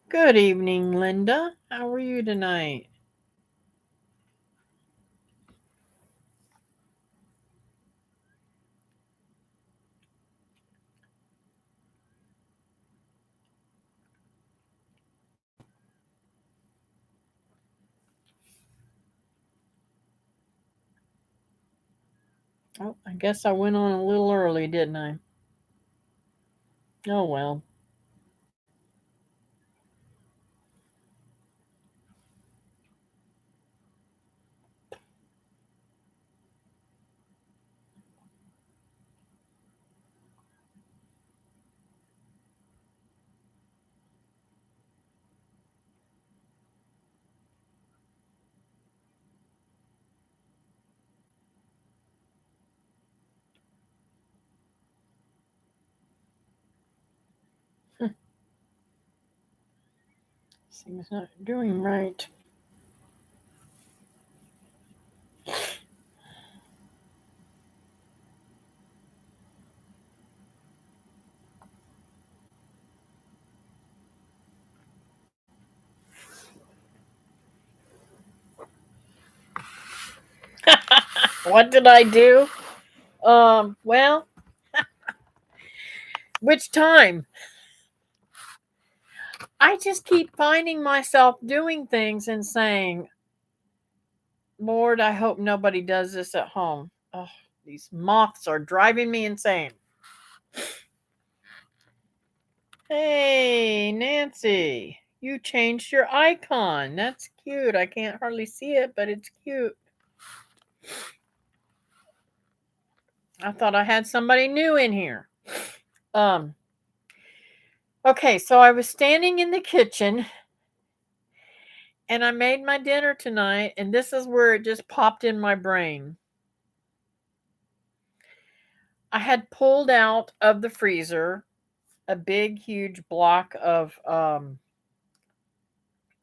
Good evening, Linda. How are you tonight? Oh, I guess I went on a little early, didn't I? Oh well. Things not doing right. What did I do? Well, which time? I just keep finding myself doing things and saying, Lord, I hope nobody does this at home. Oh, these moths are driving me insane. Hey, Nancy, you changed your icon. That's cute. I can't hardly see it, but it's cute. I thought I had somebody new in here. Um, okay, so I was standing in the kitchen and I made my dinner tonight, and this is where it just popped in my brain. I had pulled out of the freezer a big, huge block of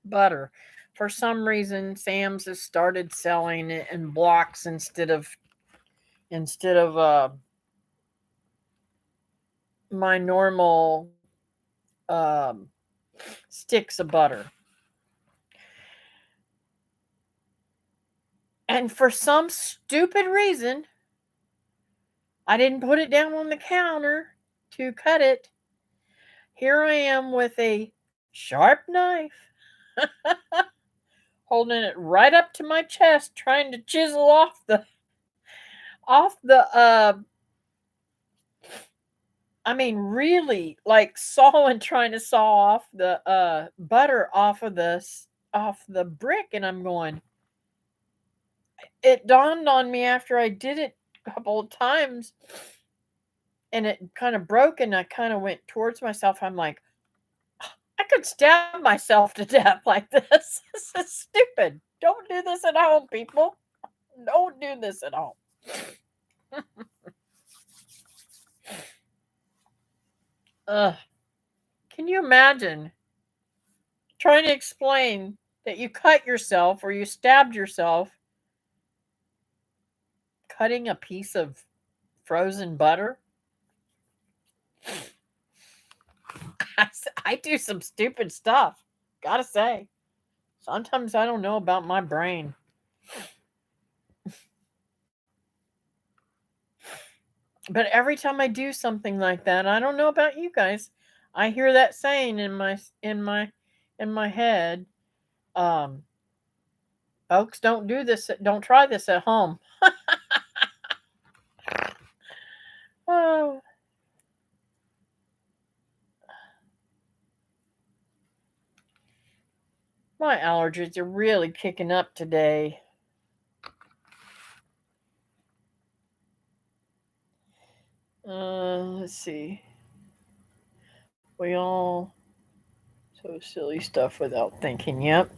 butter. For some reason, Sam's has started selling it in blocks instead of my normal um, sticks of butter. And for some stupid reason, I didn't put it down on the counter to cut it. Here I am with a sharp knife, holding it right up to my chest, trying to chisel off the I mean really like sawing trying to saw off the butter off the brick, and I'm going, it dawned on me after I did it a couple of times and it kind of broke and I kind of went towards myself. I'm like, I could stab myself to death like this. This is stupid. Don't do this at home, people. Don't do this at home. Ugh. Can you imagine trying to explain that you cut yourself or you stabbed yourself cutting a piece of frozen butter? I do some stupid stuff. Gotta say. Sometimes I don't know about my brain. But every time I do something like that, I don't know about you guys. I hear that saying in my head. Um, Folks, don't do this. Don't try this at home. Oh, my allergies are really kicking up today. Let's see. We all so silly stuff without thinking. Yep.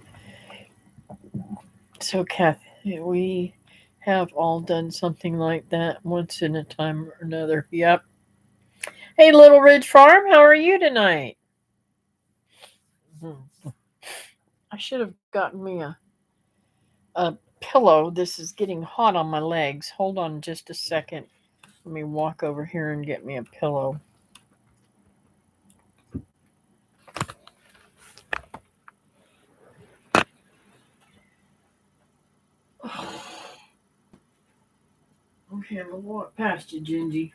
So, Kathy, we have all done something like that once in a time or another. Yep. Hey, Little Ridge Farm, how are you tonight? Hmm. I should have gotten me a pillow. This is getting hot on my legs. Hold on just a second. Let me walk over here and get me a pillow. Okay, we'll walk past you, Gingy.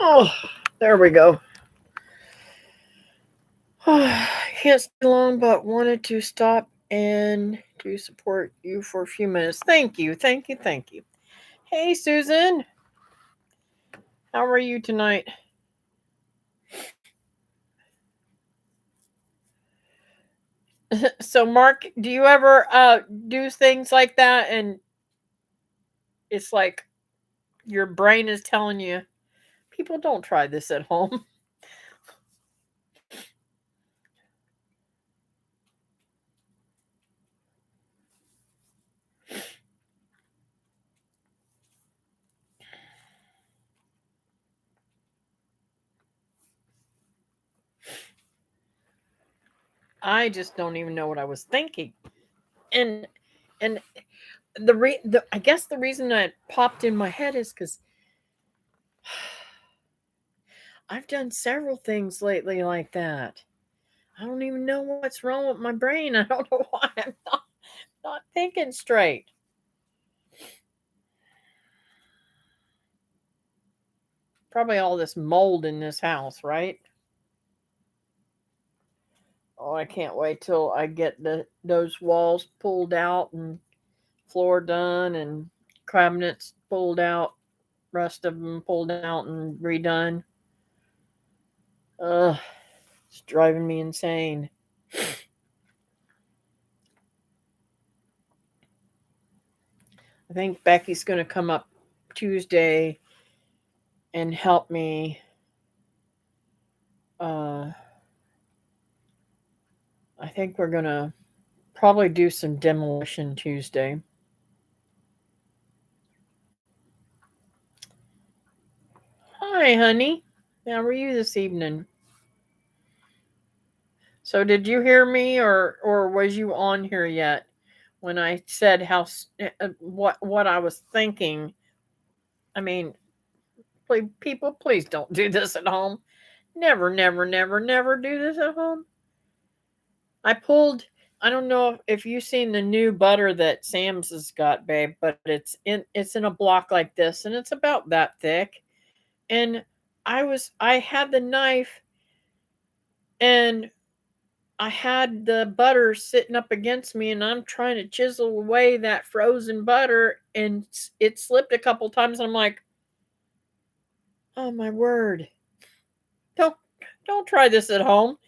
Oh, there we go. Can't stay long, but wanted to stop and to support you for a few minutes. Thank you, thank you, thank you. Hey, Susan. How are you tonight? So, Mark, do you ever do things like that and it's like your brain is telling you, people don't try this at home? I just don't even know what I was thinking. And I guess the reason that popped in my head is because I've done several things lately like that. I don't even know what's wrong with my brain. I don't know why I'm not thinking straight. Probably all this mold in this house, right? Oh, I can't wait till I get those walls pulled out and floor done and cabinets pulled out, rest of them pulled out and redone. Ugh, it's driving me insane. I think Becky's going to come up Tuesday and help me. I think we're going to probably do some demolition Tuesday. Hi, honey. How are you this evening? So, did you hear me, or was you on here yet when I said what I was thinking? I mean, people, please don't do this at home. Never, never, never, never do this at home. I pulled. I don't know if you've seen the new butter that Sam's has got, babe, but it's in a block like this, and it's about that thick. And I had the knife, and I had the butter sitting up against me, and I'm trying to chisel away that frozen butter, and it slipped a couple times. And I'm like, oh my word! Don't don't try this at home.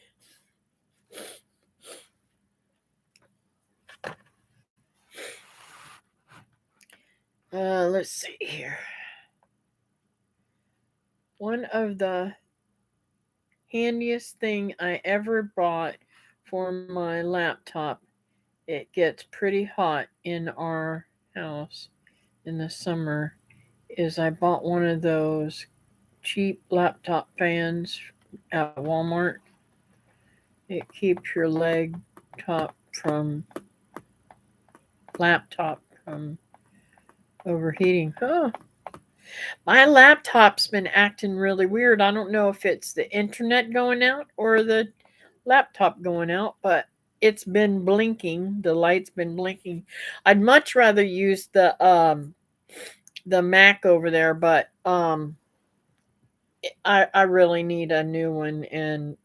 Let's see here. One of the handiest thing I ever bought for my laptop. It gets pretty hot in our house in the summer. Is I bought one of those cheap laptop fans at Walmart. It keeps your laptop from overheating. Oh, my laptop's been acting really weird. I don't know if it's the internet going out or the laptop going out, but it's been blinking. The light's been blinking. I'd much rather use the Mac over there, but I really need a new one, and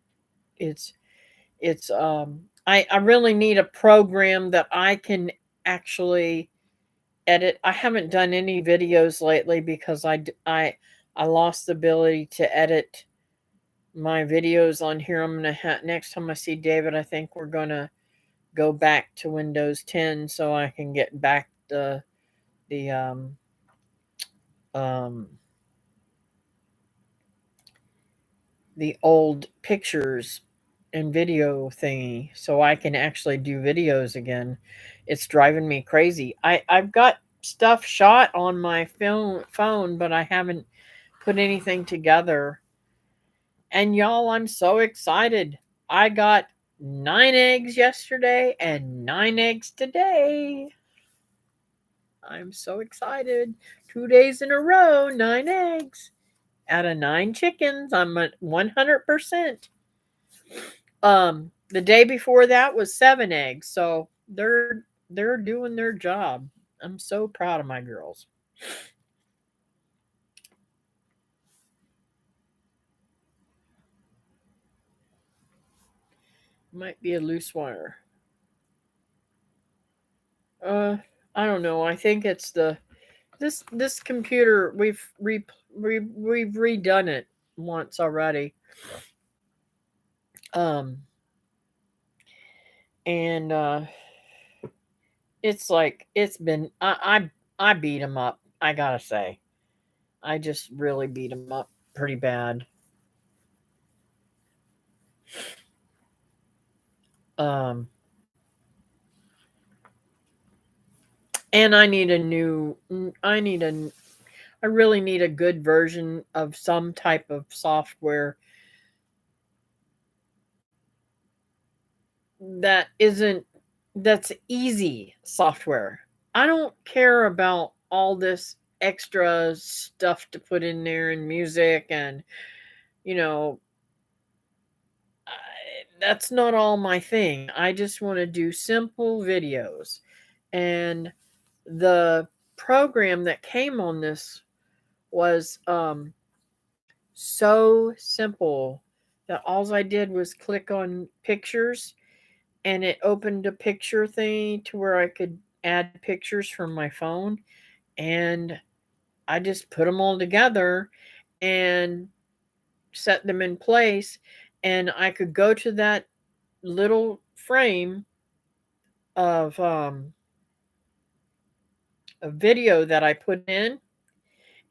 I really need a program that I can actually edit. I haven't done any videos lately because I lost the ability to edit my videos on here. I'm gonna next time I see David, I think we're gonna go back to Windows 10 so I can get back the um the old pictures and video thingy so I can actually do videos again. It's driving me crazy. I've got stuff shot on my phone, but I haven't put anything together. And y'all, I'm so excited. I got 9 eggs yesterday and 9 eggs today. I'm so excited. 2 days in a row, 9 eggs. Out of 9 chickens, I'm at 100%. The day before that was 7 eggs, so they're doing their job. I'm so proud of my girls. Might be a loose wire. Uh, I don't know. I think it's this computer. We've redone it once already. Um, and it's like it's been. I beat him up. I gotta say, I just really beat him up pretty bad. Um, and I need a new. I really need a good version of some type of software that isn't that's easy software. I don't care about all this extra stuff to put in there and music and you know that's not all my thing. I just want to do simple videos. And the program that came on this was so simple that all I did was click on pictures and it opened a picture thing to where I could add pictures from my phone, and I just put them all together and set them in place, and I could go to that little frame of a video that I put in,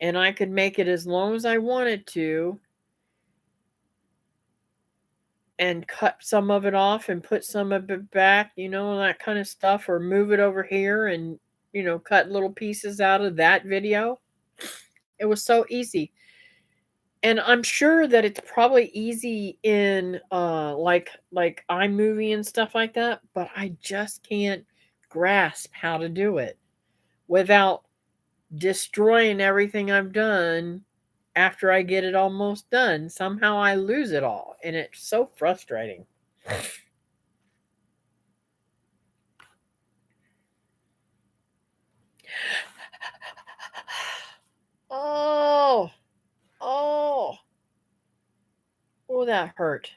and I could make it as long as I wanted to and cut some of it off and put some of it back, that kind of stuff, or move it over here and, cut little pieces out of that video. It was so easy. And I'm sure that it's probably easy in like iMovie and stuff like that, but I just can't grasp how to do it without destroying everything I've done after I get it almost done. Somehow I lose it all, and it's so frustrating. Oh, oh, oh, that hurt.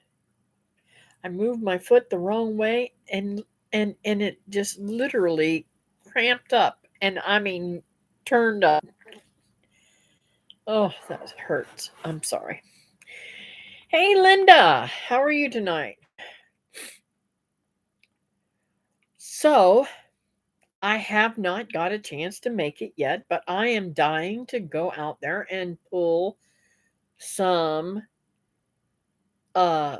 I moved my foot the wrong way and it just literally cramped up and I mean turned up. Oh, that hurts. I'm sorry. Hey Linda, how are you tonight? So, I have not got a chance to make it yet, but I am dying to go out there and pull some uh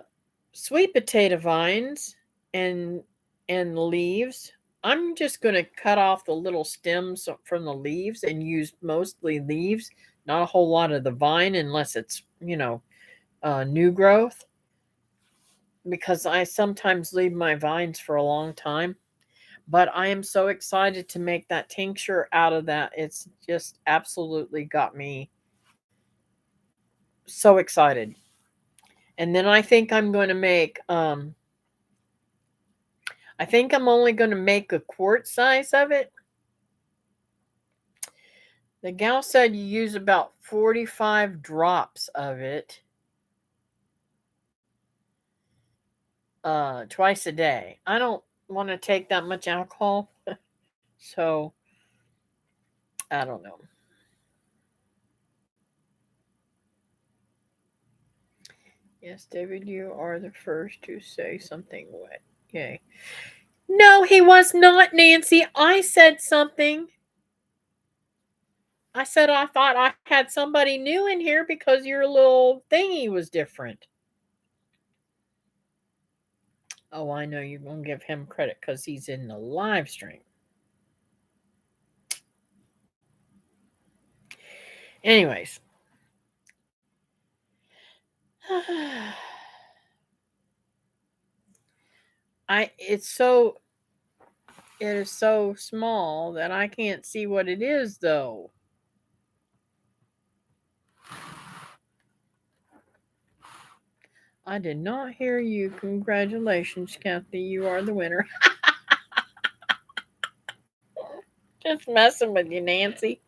sweet potato vines and leaves. I'm just going to cut off the little stems from the leaves and use mostly leaves, not a whole lot of the vine unless it's, new growth, because I sometimes leave my vines for a long time. But I am so excited to make that tincture out of that. It's just absolutely got me so excited. And then I think I'm only going to make a quart size of it. The gal said you use about 45 drops of it twice a day. I don't want to take that much alcohol, so I don't know. Yes, David, you are the first to say something wet. Yay. No, he was not, Nancy. I said something. I said I thought I had somebody new in here because your little thingy was different. Oh, I know you're going to give him credit because he's in the live stream. Anyways. It is so small that I can't see what it is though. I did not hear you. Congratulations, Kathy. You are the winner. Just messing with you, Nancy.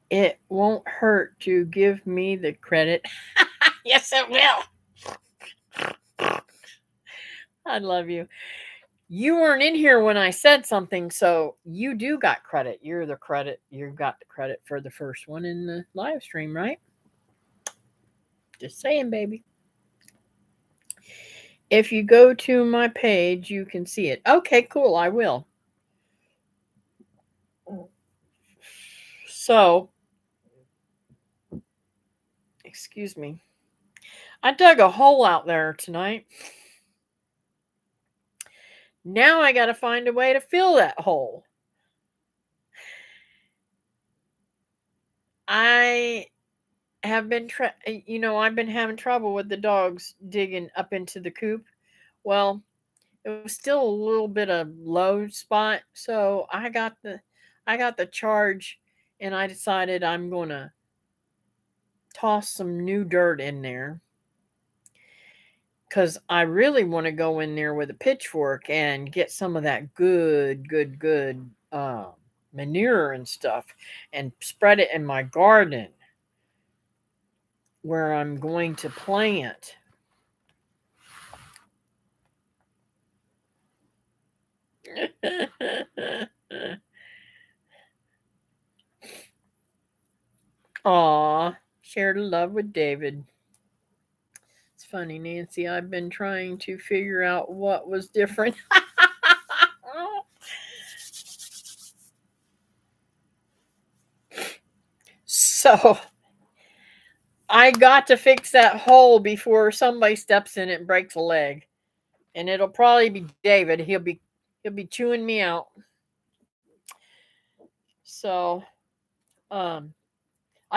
It won't hurt to give me the credit. Yes, it will. I love you. You weren't in here when I said something, so you do got credit. You're the credit. You got the credit for the first one in the live stream, right? Just saying, baby. If you go to my page, you can see it. Okay, cool. I will. So, excuse me. I dug a hole out there tonight. Now I got to find a way to fill that hole. I have been, I've been having trouble with the dogs digging up into the coop. Well, it was still a little bit of low spot, so I got the charge, and I decided I'm gonna toss some new dirt in there because I really want to go in there with a pitchfork and get some of that good manure and stuff and spread it in my garden where I'm going to plant. Aw, shared love with David. It's funny, Nancy. I've been trying to figure out what was different. So I got to fix that hole before somebody steps in it and breaks a leg. And it'll probably be David. He'll be chewing me out. So I've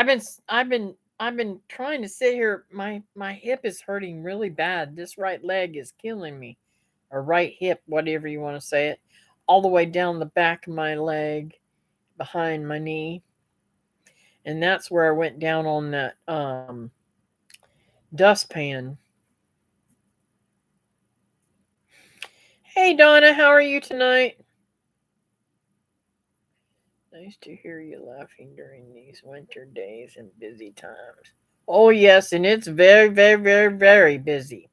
been trying to sit here. My hip is hurting really bad. This right leg is killing me. Or right hip, whatever you want to say it. All the way down the back of my leg, behind my knee. And that's where I went down on that dustpan. Hey Donna, how are you tonight? Nice to hear you laughing during these winter days and busy times. Oh yes, and it's very busy.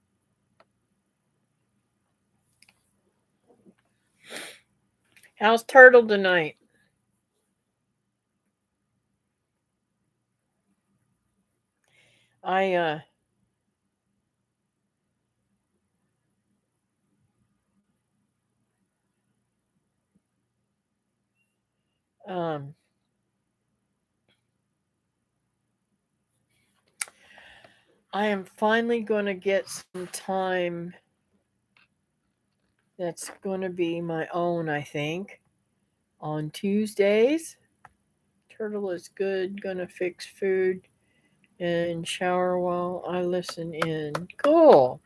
How's Turtle tonight? I um I am finally going to get some time that's going to be my own, I think, on Tuesdays. Turtle is good, gonna fix food and shower while I listen in. Cool.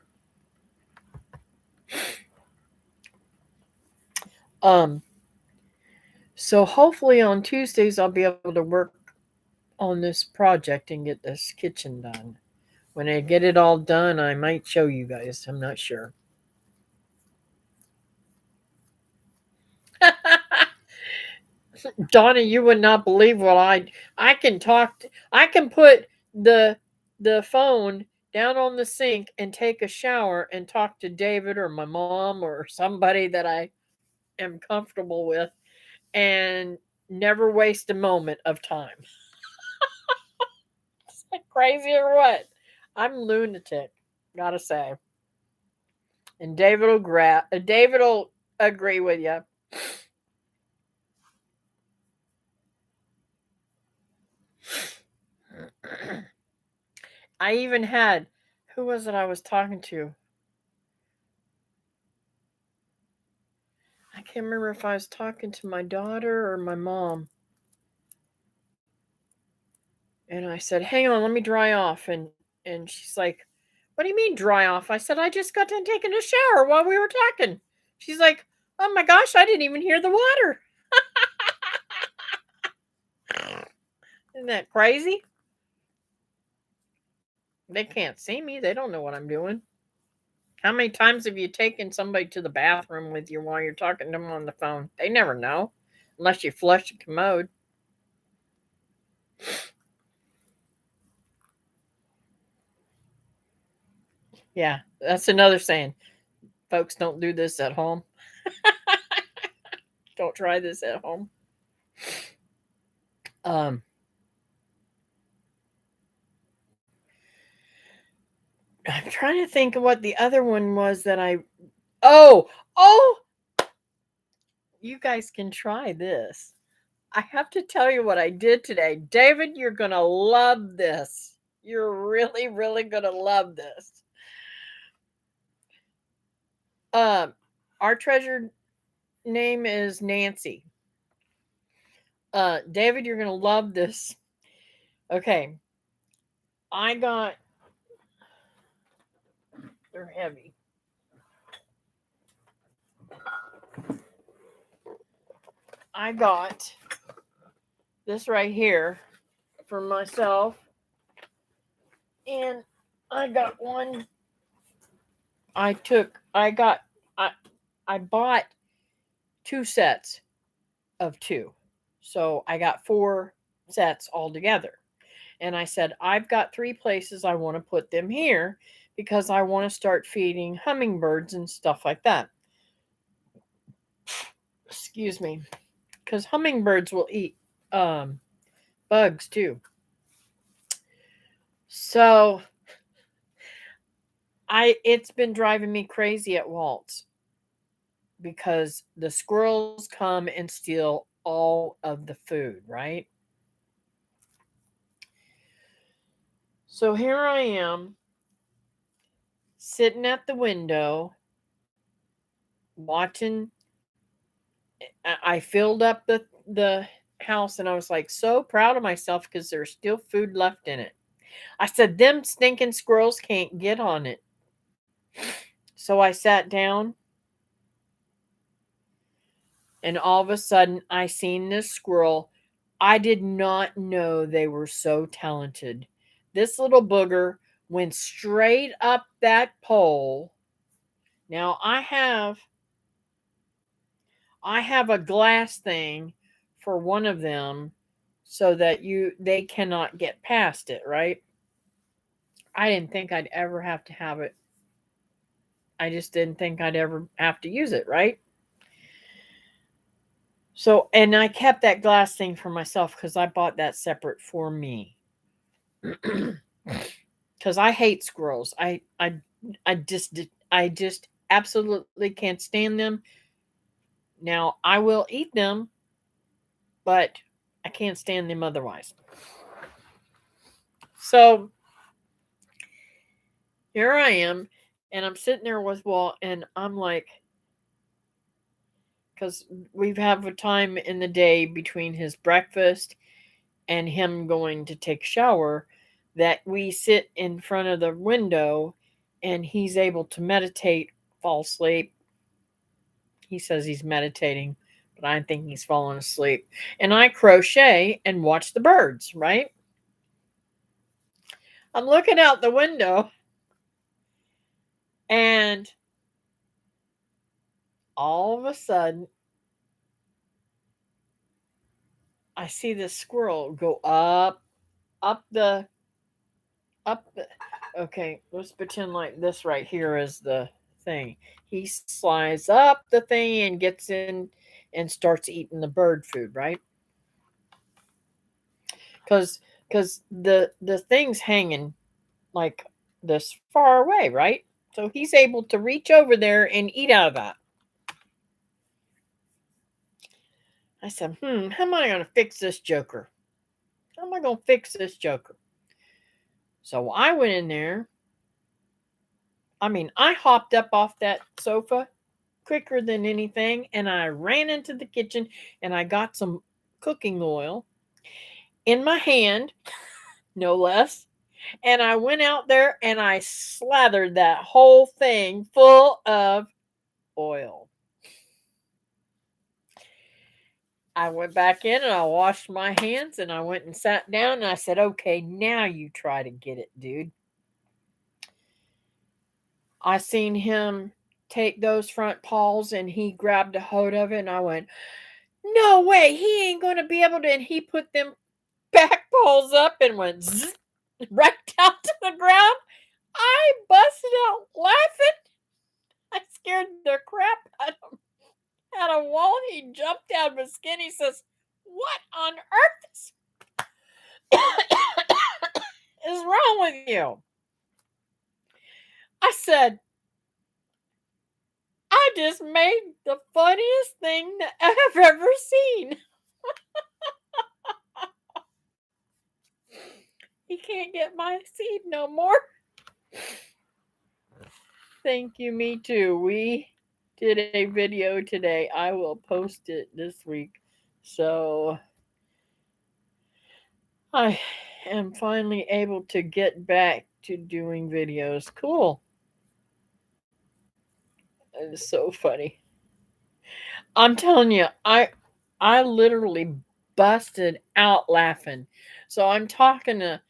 Um so hopefully on Tuesdays I'll be able to work on this project and get this kitchen done. When I get it all done, I might show you guys. I'm not sure. Donna, you would not believe what I can I can put the phone down on the sink and take a shower and talk to David or my mom or somebody that I am comfortable with and never waste a moment of time. Is that crazy or what? I'm lunatic, gotta say. And David will agree with you. I even had, who was it I was talking to? I can't remember if I was talking to my daughter or my mom. And I said, "Hang on, let me dry off." And she's like, "What do you mean dry off?" I said, "I just got done taking a shower while we were talking." She's like, "Oh my gosh, I didn't even hear the water." Isn't that crazy? They can't see me. They don't know what I'm doing. How many times have you taken somebody to the bathroom with you while you're talking to them on the phone? They never know unless you flush the commode. Yeah, that's another saying. Folks, don't do this at home. Don't try this at home. Um, I'm trying to think of what the other one was that I. Oh, oh, you guys can try this. I have to tell you what I did today. David, you're going to love this. You're really, really going to love this. Um, our treasured name is Nancy. David, you're going to love this. Okay. I got, they're heavy. I got this right here for myself. And I got one. I got, I bought 2 sets of 2. So I got 4 sets altogether. And I said, I've got 3 places I want to put them here because I want to start feeding hummingbirds and stuff like that. Excuse me. Because hummingbirds will eat bugs too. So it's been driving me crazy at Walt's because the squirrels come and steal all of the food, right? So here I am sitting at the window watching. I filled up the house and I was like so proud of myself because there's still food left in it. I said, them stinking squirrels can't get on it. So I sat down and all of a sudden I seen this squirrel. I did not know they were so talented. This little booger went straight up that pole. Now I have a glass thing for one of them so that they cannot get past it, right? I didn't think I'd ever have to have it. I just didn't think I'd ever have to use it, right? So, and I kept that glass thing for myself because I bought that separate for me. Because I hate squirrels. I just absolutely can't stand them. Now I will eat them, but I can't stand them otherwise. So here I am, and I'm sitting there with Walt, and I'm like, because we have a time in the day between his breakfast and him going to take a shower that we sit in front of the window and he's able to meditate, fall asleep. He says he's meditating, but I think he's falling asleep. And I crochet and watch the birds, right? I'm looking out the window and all of a sudden I see this squirrel go up the okay, let's pretend like this right here is the thing. He slides up the thing and gets in and starts eating the bird food, right? Because the thing's hanging like this far away, right? So he's able to reach over there and eat out of that. I said, how am I going to fix this joker? How am I going to fix this joker? So I went in there. I mean, I hopped up off that sofa quicker than anything, and I ran into the kitchen and I got some cooking oil in my hand, no less. And I went out there and I slathered that whole thing full of oil. I went back in and I washed my hands and I went and sat down and I said, okay, now you try to get it, dude. I seen him take those front paws and he grabbed a hold of it and I went, no way, he ain't gonna be able to. And he put them back paws up and went zzz, right down to the ground. I busted out laughing. I scared the crap out of him. At a wall, he jumped out of his skin. He says, what on earth is wrong with you? I said, I just made the funniest thing that I've ever seen. He can't get my seed no more. Thank you, me too. We did a video today. I will post it this week. So I am finally able to get back to doing videos. Cool. It is so funny. I'm telling you, I literally busted out laughing. So I'm talking to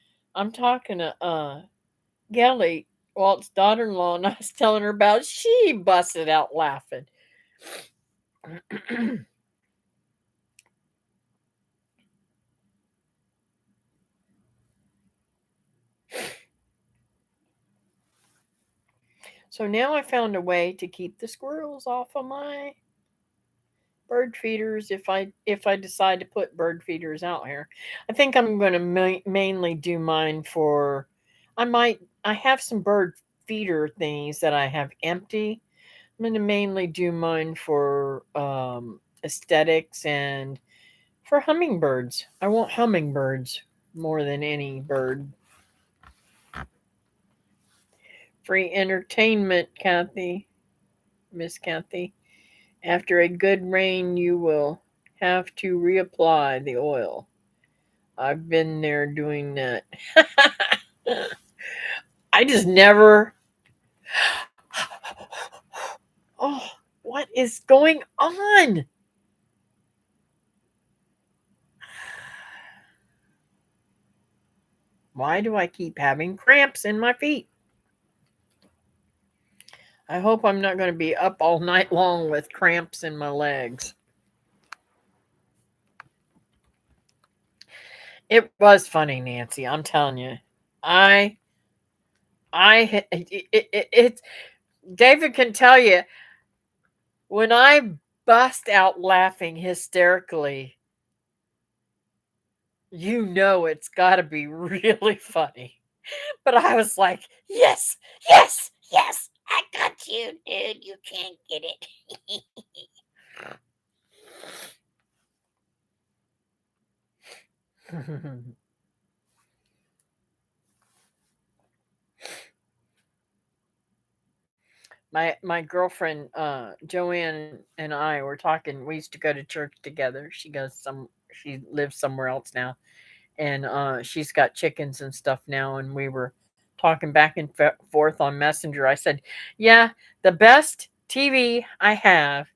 Gelly, Walt's daughter-in-law, and I was telling her about she busted out laughing. So now I found a way to keep the squirrels off of my bird feeders if I decide to put bird feeders out here. I think I'm going to mainly do mine for I have some bird feeder things that I have empty. I'm going to mainly do mine for aesthetics and for hummingbirds. I want hummingbirds more than any bird. Free entertainment, Kathy. Miss Kathy. After a good rain, you will have to reapply the oil. I've been there doing that. I just never. Oh, what is going on? Why do I keep having cramps in my feet? I hope I'm not going to be up all night long with cramps in my legs. It was funny, Nancy. I'm telling you. It's David can tell you when I bust out laughing hysterically, you know it's got to be really funny. But I was like, yes, yes, yes, I got you, dude. You can't get it. My girlfriend Joanne and I were talking. We used to go to church together. She lives somewhere else now, and she's got chickens and stuff now. And we were talking back and forth on Messenger. I said, "Yeah, the best TV I have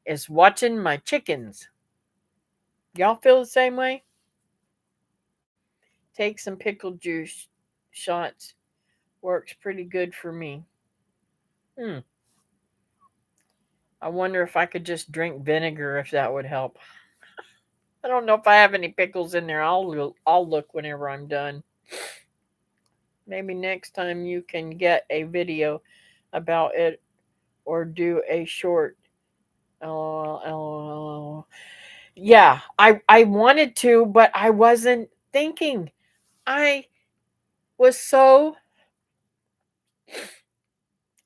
is watching my chickens." Y'all feel the same way? Take some pickle juice shots. Works pretty good for me. Hmm. I wonder if I could just drink vinegar if that would help. I don't know if I have any pickles in there. I'll look whenever I'm done. Maybe next time you can get a video about it or do a short. LOL. Yeah, I wanted to, but I wasn't thinking. I was so.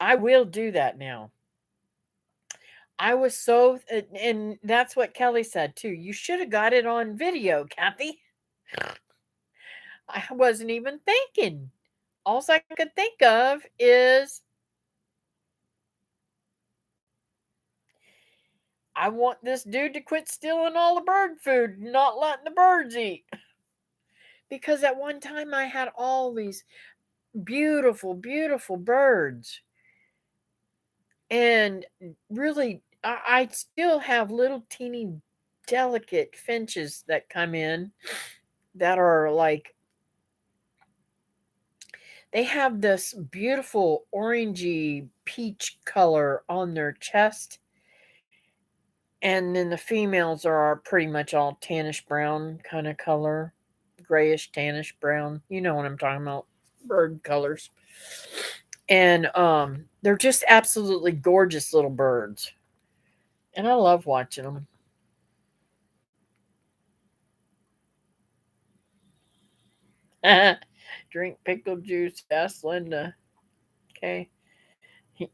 I will do that now. I was so, and that's what Kelly said too. You should have got it on video, Kathy. I wasn't even thinking. All I could think of is I want this dude to quit stealing all the bird food and not letting the birds eat. Because at one time I had all these beautiful, beautiful birds. And really, I still have little teeny delicate finches that come in that are like They have this beautiful orangey peach color on their chest, and then the females are pretty much all tannish brown kind of color, grayish tannish brown. You know what I'm talking about, bird colors. And they're just absolutely gorgeous little birds, and I love watching them. Drink pickle juice, asked Linda. Okay.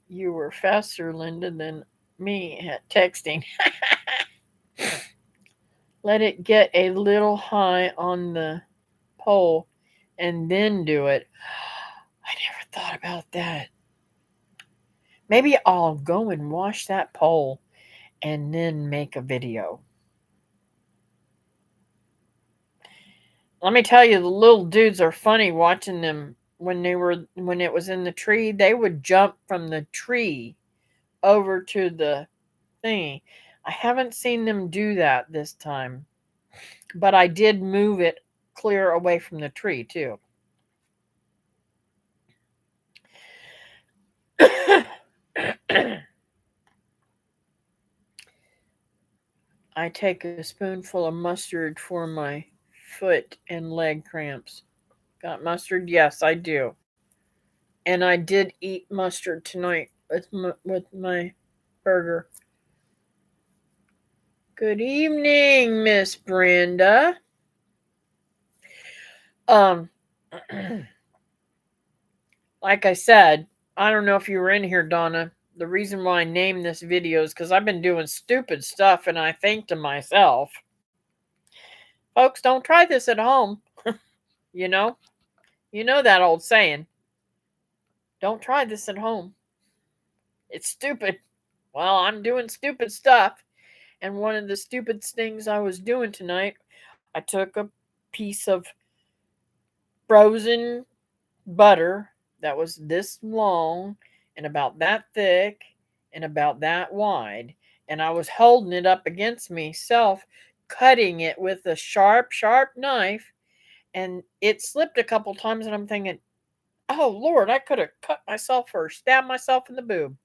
You were faster, Linda, than me at texting. Let it get a little high on the pole and then do it. I never thought about that. Maybe I'll go and wash that pole and then make a video. Let me tell you, the little dudes are funny watching them when it was in the tree. They would jump from the tree over to the thingy. I haven't seen them do that this time, but I did move it clear away from the tree too. I take a spoonful of mustard for my foot and leg cramps. Got mustard? Yes, I do. And I did eat mustard tonight with my burger. Good evening, Miss Brenda. Um, like I said, I don't know if you were in here, Donna. The reason why I named this video is because I've been doing stupid stuff, and I think to myself, folks, don't try this at home. you know, you know that old saying. Don't try this at home. It's stupid. Well, I'm doing stupid stuff, and one of the stupid things I was doing tonight, I took a piece of frozen butter that was this long and about that thick and about that wide, and I was holding it up against myself, cutting it with a sharp, sharp knife, and it slipped a couple times, and I'm thinking, oh Lord, I could have cut myself or stabbed myself in the boob.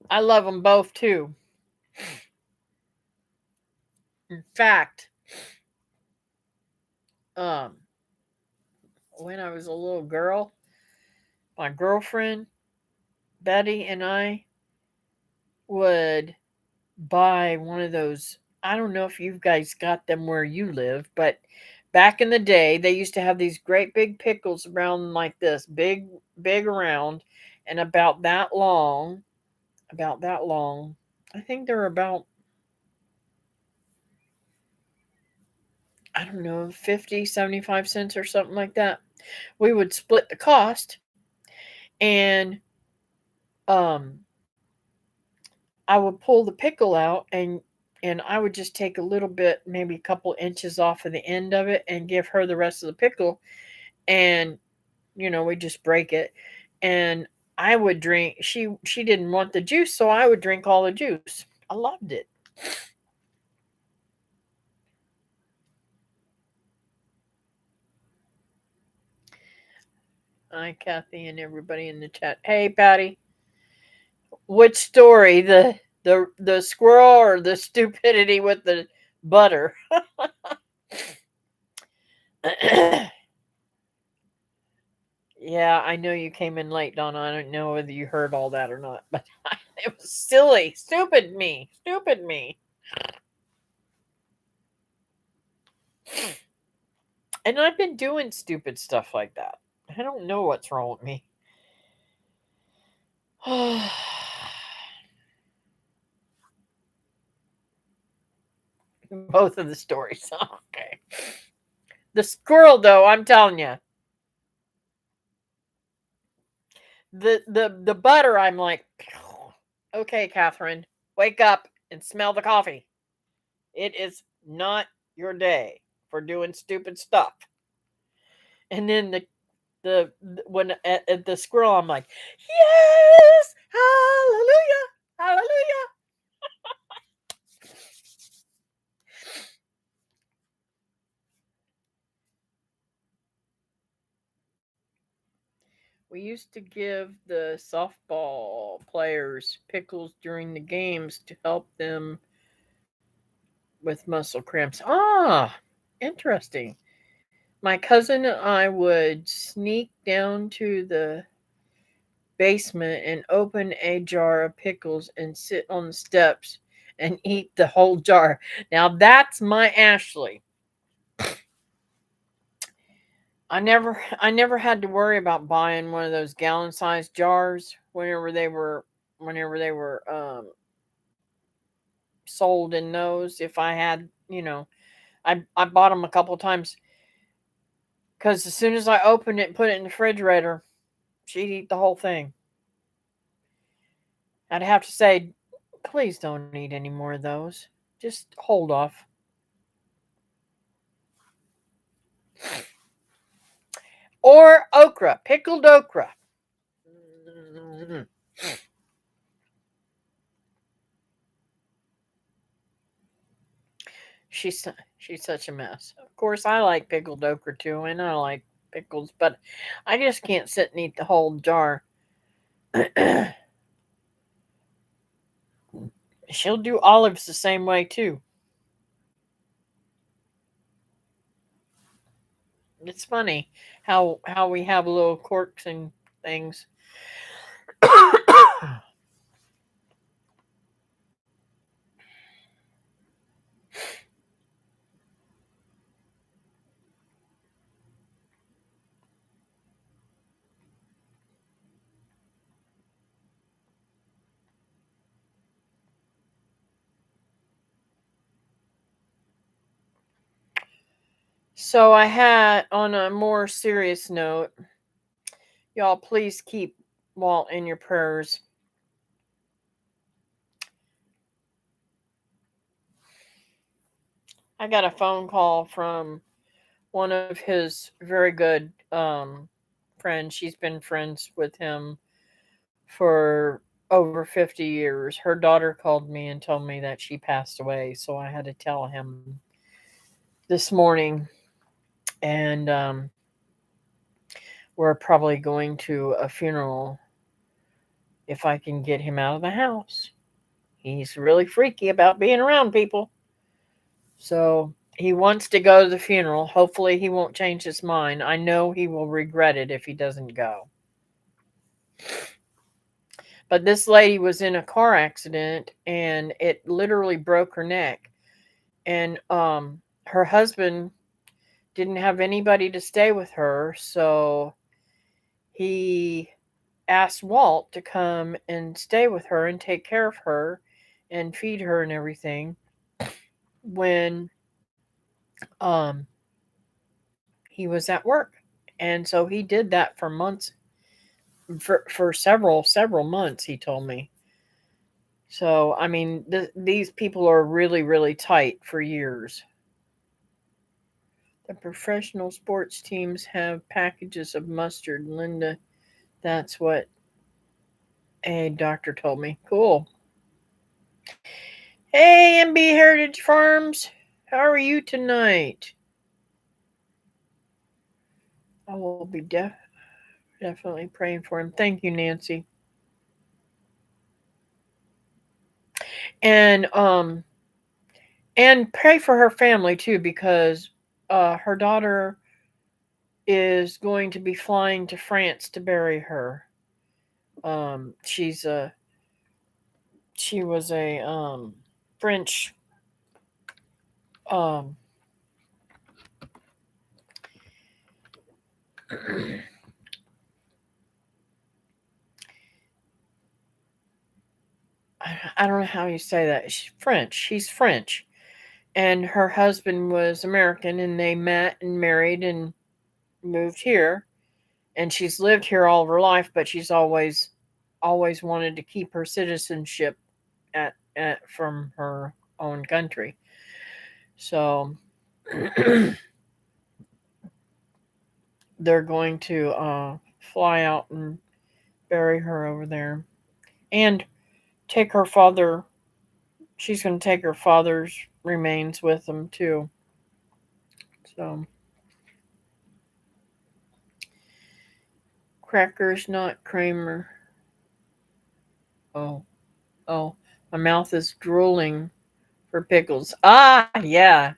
I love them both too. In fact, when I was a little girl, my girlfriend Betty and I would buy one of those. I don't know if you guys got them where you live, but back in the day, they used to have these great big pickles around like this, big, big around, and about that long. About that long. I think they're about, I don't know, 50, 75 cents or something like that. We would split the cost, and um I would pull the pickle out, and I would just take a little bit, maybe a couple inches off of the end of it, and give her the rest of the pickle, and we just break it, and I would drink. She didn't want the juice, so I would drink all the juice. I loved it. Hi, Kathy, and everybody in the chat. Hey, Patty. Which story, the squirrel or the stupidity with the butter? Yeah, I know you came in late, Donna. I don't know whether you heard all that or not, but it was silly, stupid me, stupid me. And I've been doing stupid stuff like that. I don't know what's wrong with me. Both of the stories. Okay. The squirrel, though, I'm telling you, the butter, I'm like, okay, Catherine, wake up and smell the coffee. It is not your day for doing stupid stuff. And then when at the squirrel, I'm like, yes, hallelujah, hallelujah. We used to give the softball players pickles during the games to help them with muscle cramps. Ah, interesting. My cousin and I would sneak down to the basement and open a jar of pickles and sit on the steps and eat the whole jar. Now that's my Ashley. I never had to worry about buying one of those gallon sized jars whenever they were sold in those. If I had, I bought them a couple of times because as soon as I opened it and put it in the refrigerator, she'd eat the whole thing. I'd have to say, please don't eat any more of those. Just hold off. Or okra, pickled okra. Mm. She's she's such a mess. Of course, I like pickled okra too, and I like pickles, but I just can't sit and eat the whole jar. She'll do olives the same way too. It's funny how we have little quirks and things. So I had on a more serious note, y'all please keep Walt in your prayers. I got a phone call from one of his very good friends. She's been friends with him for over 50 years. Her daughter called me and told me that she passed away, so I had to tell him this morning. And we're probably going to a funeral if I can get him out of the house. He's really freaky about being around people. So he wants to go to the funeral. Hopefully, he won't change his mind. I know he will regret it if he doesn't go. But this lady was in a car accident and it literally broke her neck. And her husband didn't have anybody to stay with her, so he asked Walt to come and stay with her and take care of her and feed her and everything when um he was at work. And so he did that for months, for several months, he told me. So I mean, these people are really really tight for years. The professional sports teams have packages of mustard, Linda. That's what a doctor told me. Cool. Hey, MB Heritage Farms. How are you tonight? I will be definitely praying for him. Thank you, Nancy. And and pray for her family too, because her daughter is going to be flying to France to bury her. She's a she was a French um I don't know how you say that. She's French. She's French. And her husband was American and they met and married and moved here. And she's lived here all of her life, but she's always wanted to keep her citizenship at from her own country. So they're going to fly out and bury her over there and take her father. She's going to take her father's remains with them too. So Crackers, not Kramer. Oh, oh, my mouth is drooling for pickles. Ah, yeah,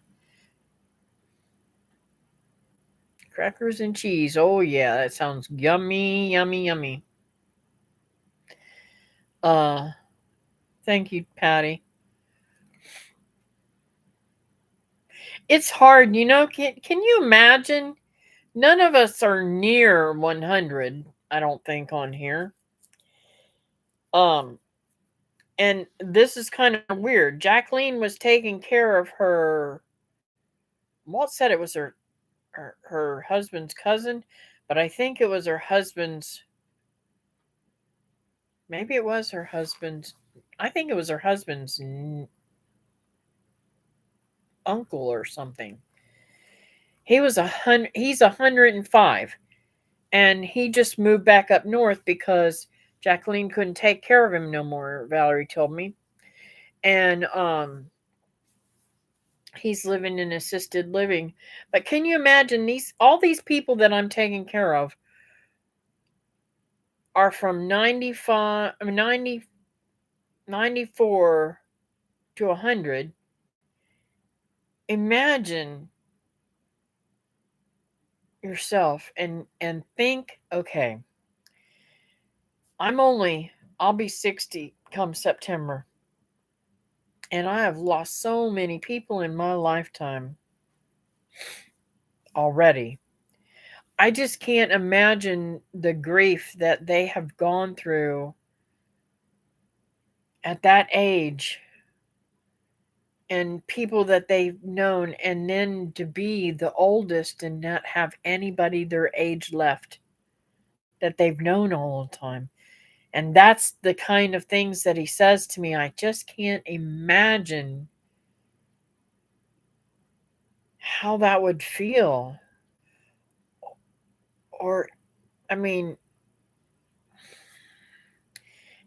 crackers and cheese. Oh yeah, that sounds yummy, yummy, yummy. Uh, Thank you, Patty. It's hard, Can you imagine? None of us are near 100. I don't think on here. Um, and this is kind of weird. Jacqueline was taking care of her. Walt said it was her husband's cousin, but I think it was her husband's. Maybe it was her husband's. I think it was her husband's uncle or something. He's 105, and he just moved back up north because Jacqueline couldn't take care of him no more. Valerie told me, and he's living in assisted living. But can you imagine all these people that I'm taking care of are from 95, 94 to 100. Imagine yourself and think, okay, I'll be 60 come September, and I have lost so many people in my lifetime already. I just can't imagine the grief that they have gone through at that age, and people that they've known, and then to be the oldest and not have anybody their age left that they've known all the time. And that's the kind of things that he says to me. I just can't imagine how that would feel. Or, I mean,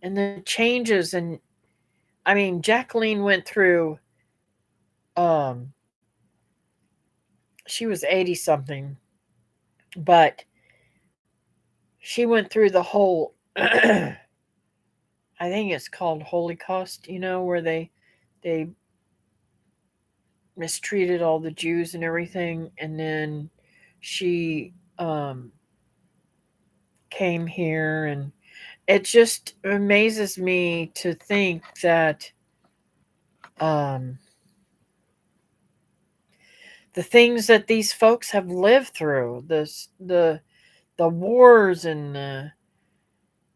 and the changes. And I mean, Jacqueline went through, um, she was 80 something, but she went through the whole, I think it's called Holocaust, where they mistreated all the Jews and everything. And then she came here, and it just amazes me to think that um, the things that these folks have lived through, the wars and the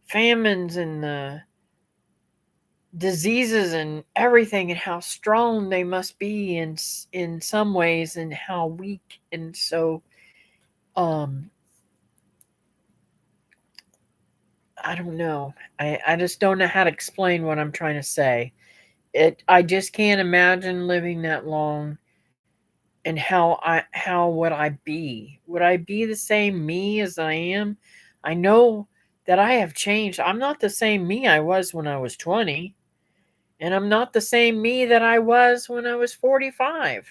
famines and the diseases and everything, and how strong they must be in some ways, and how weak. And so um I don't know. I just don't know how to explain what I'm trying to say. I just can't imagine living that long. And how would I be? Would I be the same me as I am? I know that I have changed. I'm not the same me I was when I was 20, and I'm not the same me that I was when I was 45.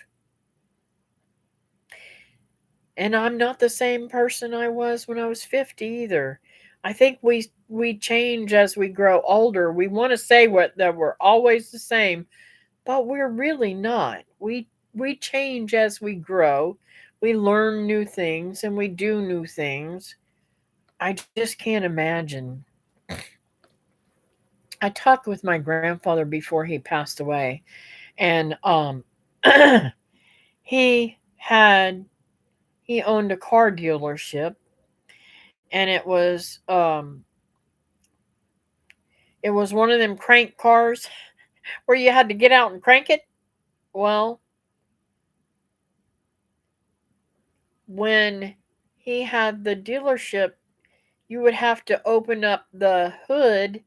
And I'm not the same person I was when I was 50 either. I think we change as we grow older. We want to say that we're always the same, but we're really not. We change as we grow. We learn new things and we do new things. I just can't imagine. I talked with my grandfather before he passed away, and he had he owned a car dealership, and it was one of them crank cars where you had to get out and crank it. Well, when he had the dealership, you would have to open up the hood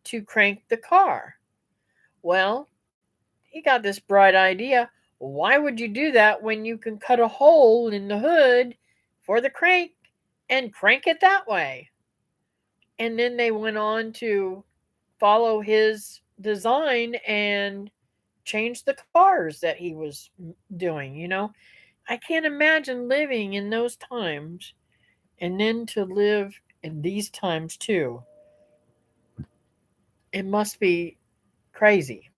to crank the car. Well, he got this bright idea. Why would you do that when you can cut a hole in the hood for the crank and crank it that way? And then they went on to follow his design and change the cars that he was doing. I can't imagine living in those times, and then to live in these times too. It must be crazy.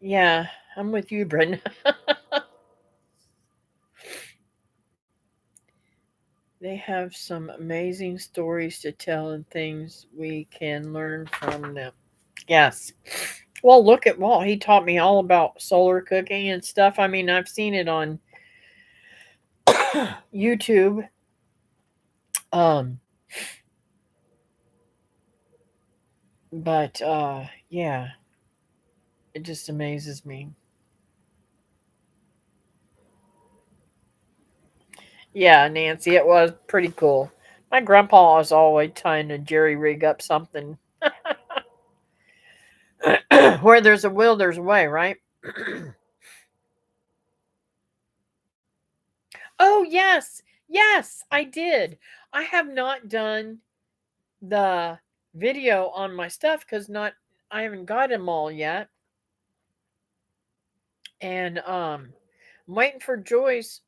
Yeah, I'm with you, Brenda. They have some amazing stories to tell and things we can learn from them. Yes. Well, look at Walt. He taught me all about solar cooking and stuff. I mean, I've seen it on YouTube. Um, but yeah, it just amazes me. Yeah, Nancy, it was pretty cool. My grandpa was always trying to jerry rig up something. Where there's a will, there's a way, right? Oh, yes. Yes, I did. I have not done the video on my stuff because not I haven't got them all yet. And I'm waiting for Joy's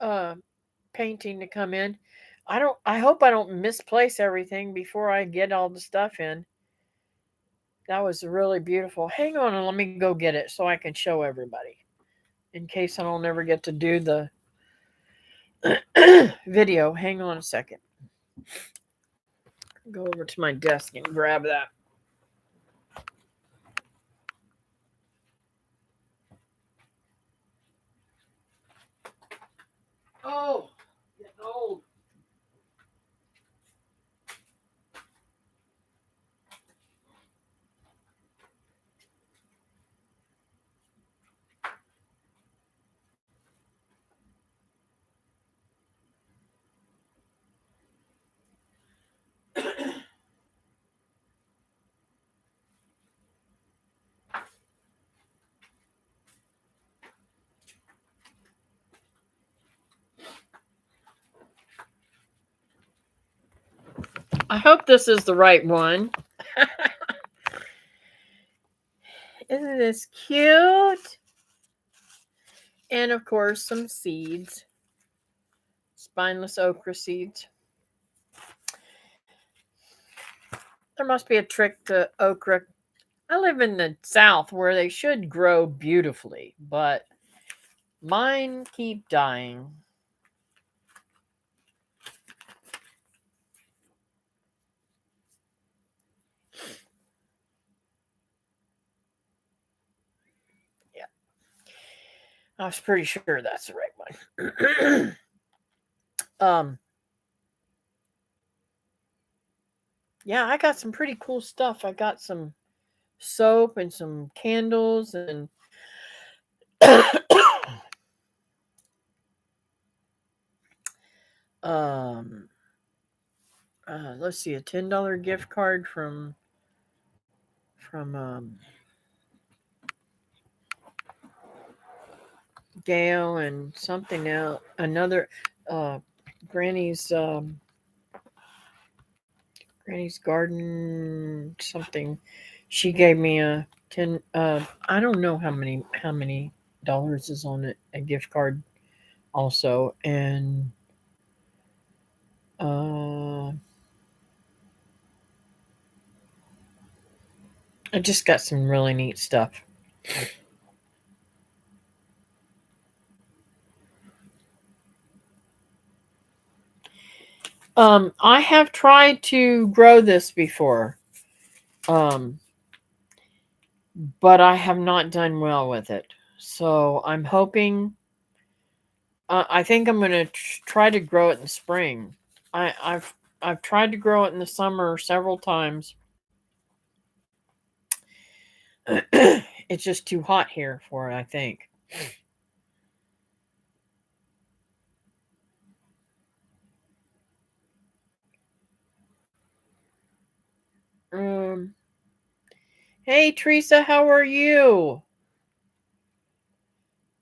painting to come in. I hope I don't misplace everything before I get all the stuff in. That was really beautiful. Hang on and let me go get it so I can show everybody. In case I don't ever get to do the video. Hang on a second. Go over to my desk and grab that. Oh, getting old. I hope this is the right one. Isn't this cute? And of course, some seeds, spineless okra seeds. There must be a trick to okra. I live in the South where they should grow beautifully, but mine keep dying. Yeah, I was pretty sure that's the right one. um, yeah, I got some pretty cool stuff. I got some soap and some candles and um let's see, a $10 gift card from Gail and something else, another uh Granny's Granny's garden something. She gave me a 10 I don't know how many dollars is on it, a gift card also. And uh I just got some really neat stuff. I have tried to grow this before. Um, but I have not done well with it. So I'm hoping. I think I'm going to try to grow it in spring. I've tried to grow it in the summer several times. It's just too hot here for it, I think. Um, hey Teresa, how are you?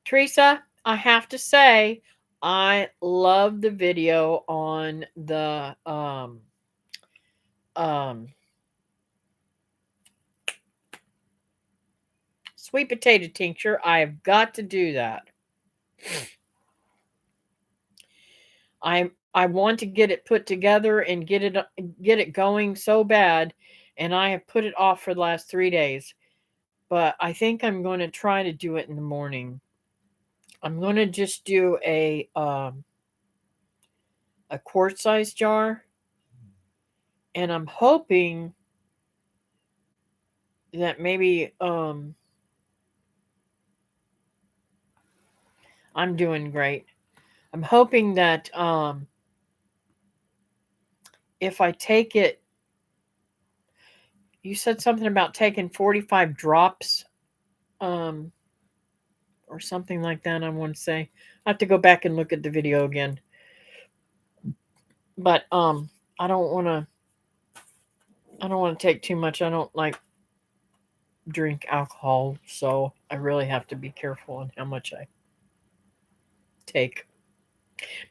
Teresa, I have to say, I love the video on the um sweet potato tincture. I've got to do that. I want to get it put together and get it going so bad, and I have put it off for the last 3 days. But I think I'm going to try to do it in the morning. I'm going to just do a quart size jar, and I'm hoping that maybe I'm doing great. I'm hoping that if I take it, you said something about taking 45 drops um or something like that, I want to say. I have to go back and look at the video again. But I don't want to I don't want to take too much. I don't like drink alcohol, so I really have to be careful on how much I take.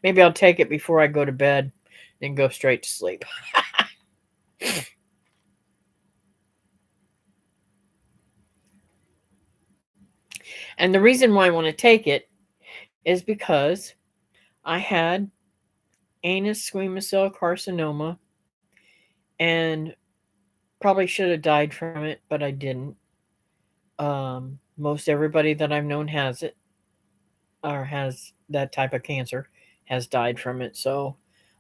Maybe I'll take it before I go to bed and go straight to sleep. And the reason why I want to take it is because I had anus squamous cell carcinoma and probably should have died from it, but I didn't. Most everybody that I've known has it or has that type of cancer has died from it. So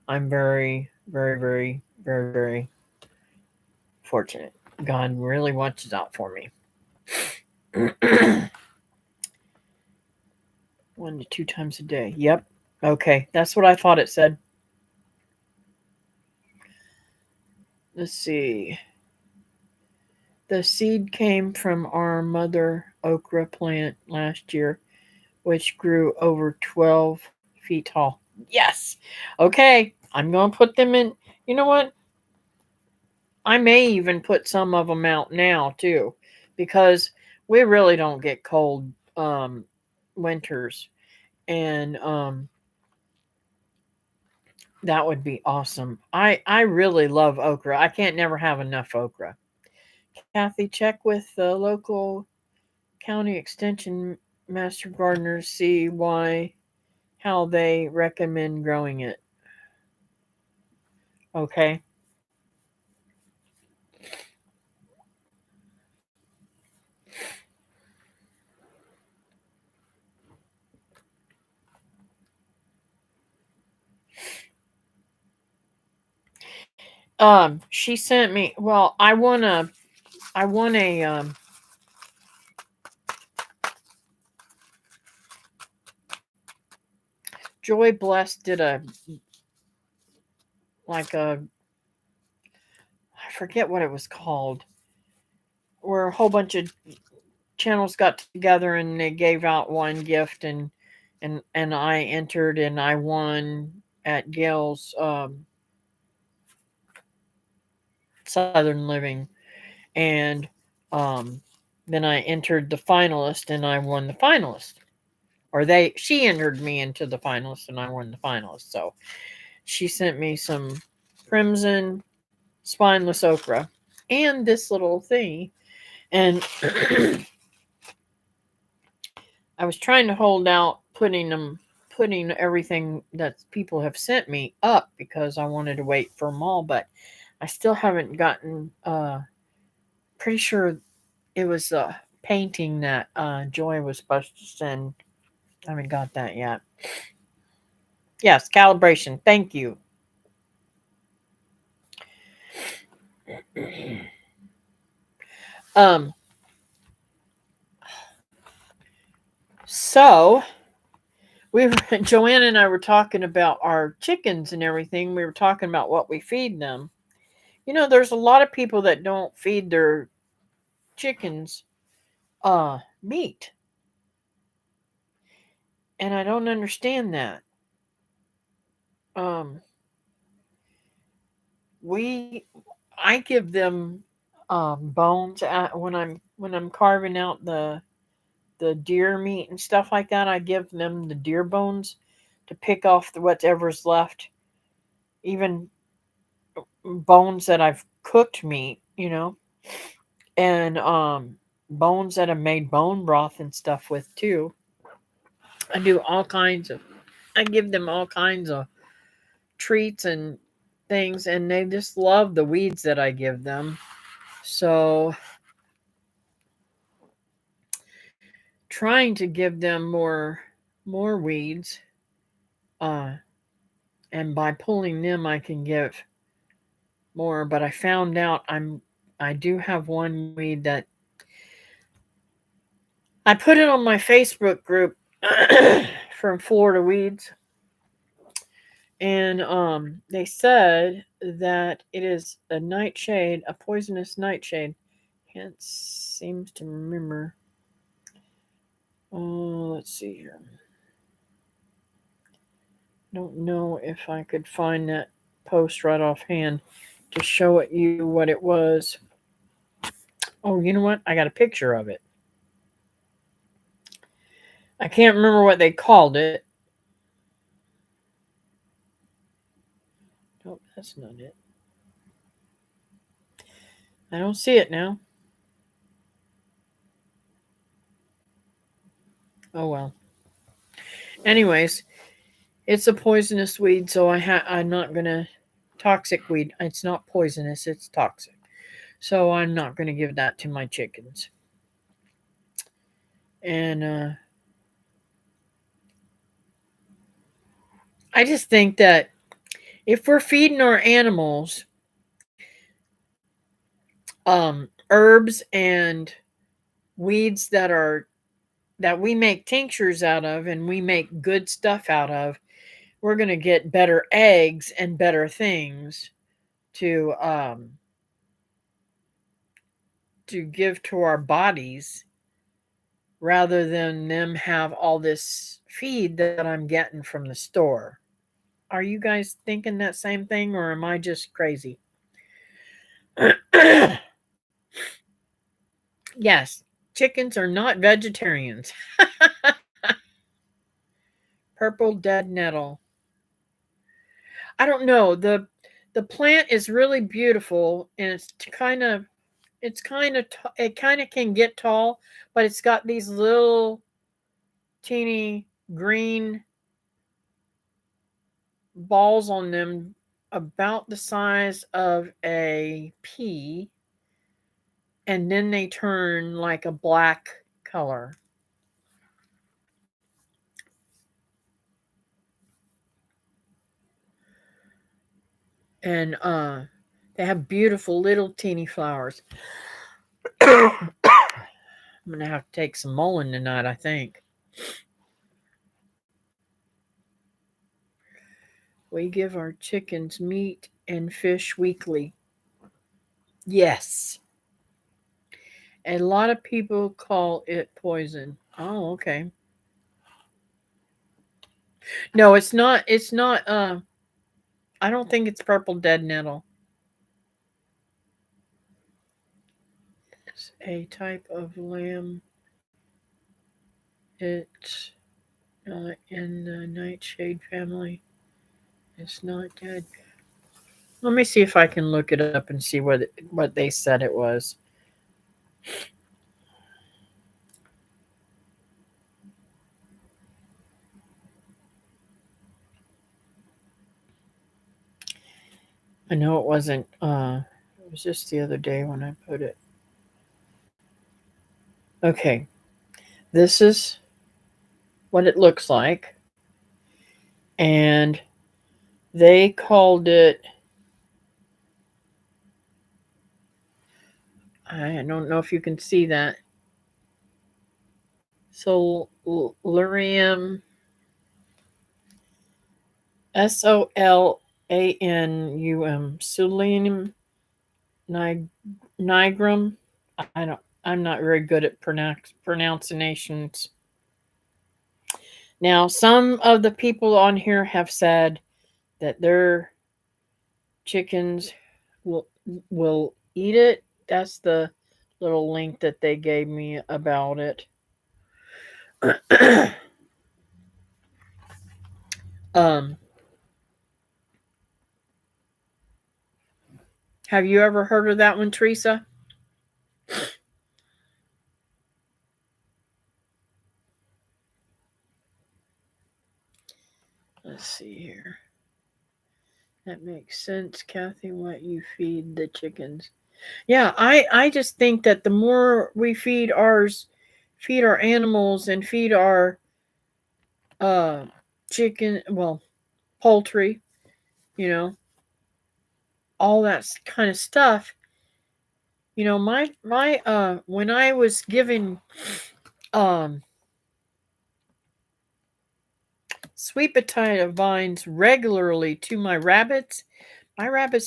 I'm very, very, very, very, very fortunate. God really watches out for me. 1 to 2 times a day. Yep. Okay. That's what I thought it said. Let's see. The seed came from our mother okra plant last year, which grew over 12 feet tall. Yes. Okay. I'm going to put them in. You know what? I may even put some of them out now too, because we really don't get cold winters. And that would be awesome. I really love okra. I can't never have enough okra. Kathy, check with the local county extension master gardeners, see how they recommend growing it. Okay. She sent me. Well, I want a Joy Blessed did a like a I forget what it was called, where a whole bunch of channels got together and they gave out one gift, and I entered and I won at Gail's Southern Living, and um, then I entered the finalist and I won the finalist, or she entered me into the finalist and I won the finalist. So she sent me some crimson spineless okra and this little thingy, and I was trying to hold out putting everything that people have sent me up because I wanted to wait for them all, but I still haven't gotten pretty sure it was a painting that Joy was supposed to send. I haven't got that yet. Yes, calibration. Thank you. Um so Joanne and I were talking about our chickens and everything. We were talking about what we feed them. You know, there's a lot of people that don't feed their chickens meat. And I don't understand that. Um we I give them bones when I'm carving out the deer meat and stuff like that. I give them the deer bones to pick off whatever's left, even bones that I've cooked meat, and bones that I've made bone broth and stuff with too. I do all kinds of, I give them all kinds of treats and things, and they just love the weeds that I give them. So, trying to give them more weeds, uh, and by pulling them, I can give more. But I found out I do have one weed that I put it on my Facebook group from Florida Weeds, and they said that it is a nightshade, a poisonous nightshade. Can't seems to remember. Oh, let's see here. Don't know if I could find that post right offhand to show you what it was. Oh, you know what? I got a picture of it. I can't remember what they called it. Nope, that's not it. I don't see it now. Oh well. Anyways, it's a poisonous weed, so I'm not gonna toxic weed. It's not poisonous, it's toxic. So I'm not gonna give that to my chickens. And I just think that if we're feeding our animals herbs and weeds that we make tinctures out of and we make good stuff out of, we're going to get better eggs and better things to give to our bodies rather than them have all this feed that I'm getting from the store. Are you guys thinking that same thing, or am I just crazy? Yes, chickens are not vegetarians. Purple dead nettle. I don't know. The plant is really beautiful, and it kind of can get tall, but it's got these little teeny green balls on them about the size of a pea, and then they turn like a black color. And they have beautiful little teeny flowers. I'm gonna have to take some mullein tonight, I think. We give our chickens meat and fish weekly. Yes. A lot of people call it poison. Oh, okay. No, it's not. It's not. I don't think it's purple dead nettle. It's a type of lamb. It's in the nightshade family. It's not dead. Let me see if I can look it up and see what they said it was. I know it wasn't. It was just the other day when I put it. Okay, this is what it looks like, and they called it. I don't know if you can see that. Solarium, Solanum, Solanum nigrum. I don't. I'm not very good at pronunciations. Now, some of the people on here have said that their chickens will will eat it. That's the little link that they gave me about it. um, have you ever heard of that one, Teresa? Let's see here. That makes sense, Kathy, what you feed the chickens. Yeah, I just think that the more we feed our animals and feed our uh chicken, well, poultry, you know, all that kind of stuff. My when I was giving um sweet potato vines regularly to my rabbits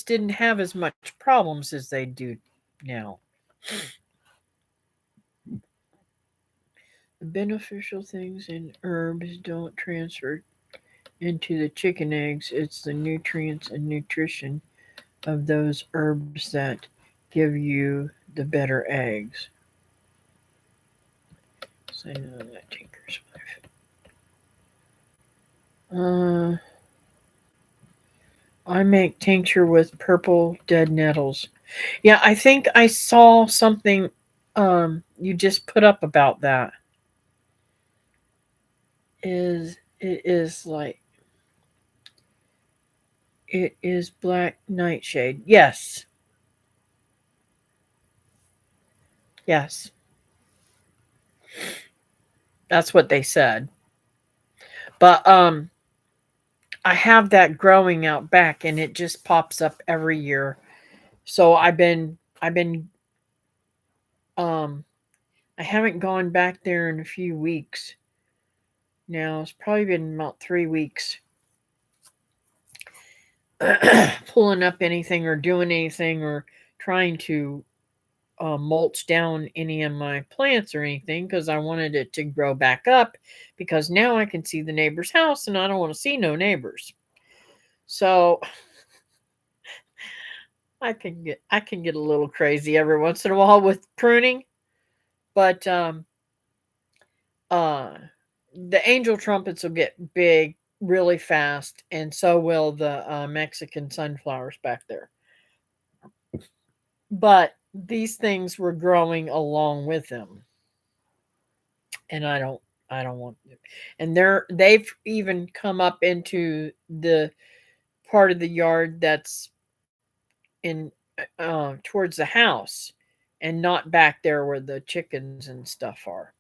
didn't have as much problems as they do now. The beneficial things in herbs don't transfer into the chicken eggs. It's the nutrients and nutrition of those herbs that give you the better eggs. So I know that Tinker's wife. I make tincture with purple dead nettles. Yeah, I think I saw something you just put up about that. It is like it is black nightshade. Yes. Yes. That's what they said. But I have that growing out back and it just pops up every year. So I've been um I haven't gone back there in a few weeks. Now it's probably been about 3 weeks pulling up anything or doing anything or trying to mulch down any of my plants or anything because I wanted it to grow back up because now I can see the neighbor's house and I don't want to see no neighbors. So I can get a little crazy every once in a while with pruning, but uh the angel trumpets will get big really fast, and so will the Mexican sunflowers back there. But these things were growing along with them, and I don't want them. And they've even come up into the part of the yard that's in towards the house, and not back there where the chickens and stuff are.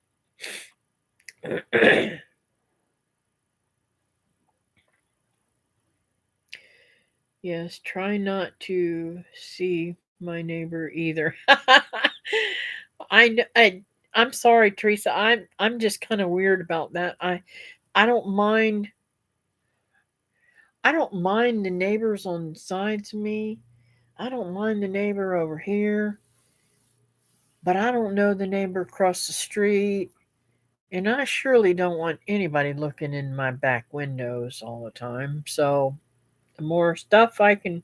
Yes, try not to see my neighbor either. I'm sorry, Teresa. I'm just kind of weird about that. I don't mind I don't mind the neighbors on sides of me. I don't mind the neighbor over here, but I don't know the neighbor across the street, and I surely don't want anybody looking in my back windows all the time. So the more stuff I can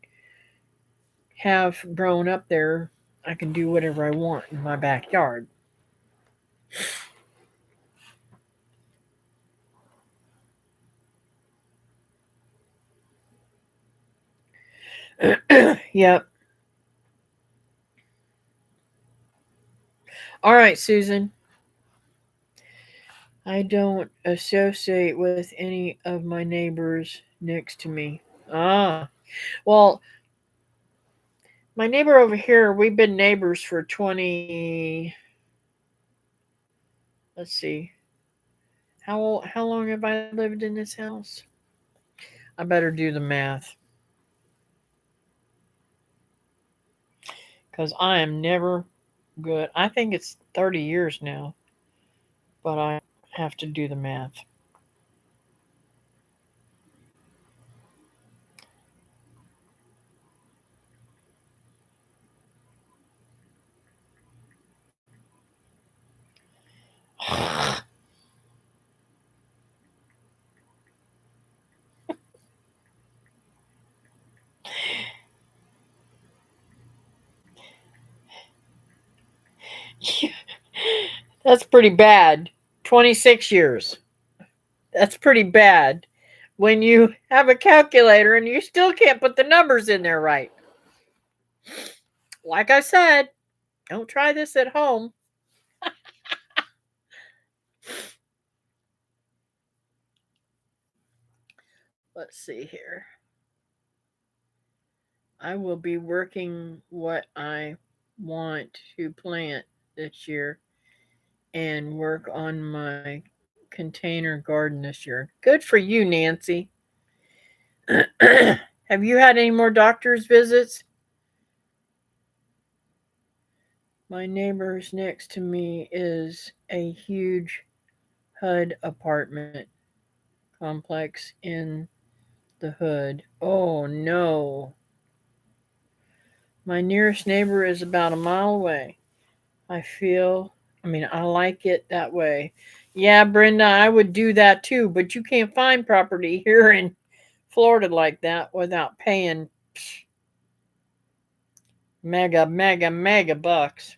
have grown up there, I can do whatever I want in my backyard. Yep. All right, Susan. I don't associate with any of my neighbors next to me. Ah, well, my neighbor over here, we've been neighbors for 20, let's see. How long have I lived in this house? I better do the math cuz I am never good. I think it's 30 years now, but I have to do the math. That's pretty bad. 26 years. That's pretty bad when you have a calculator and you still can't put the numbers in there right. Like I said, don't try this at home. Let's see here. I will be working what I want to plant this year and work on my container garden this year. Good for you, Nancy. Have you had any more doctor's visits? My neighbors next to me is a huge HUD apartment complex in the hood. Oh no. My nearest neighbor is about a mile away. I feel, I like it that way. Yeah, Brenda, I would do that too, but you can't find property here in Florida like that without paying mega bucks.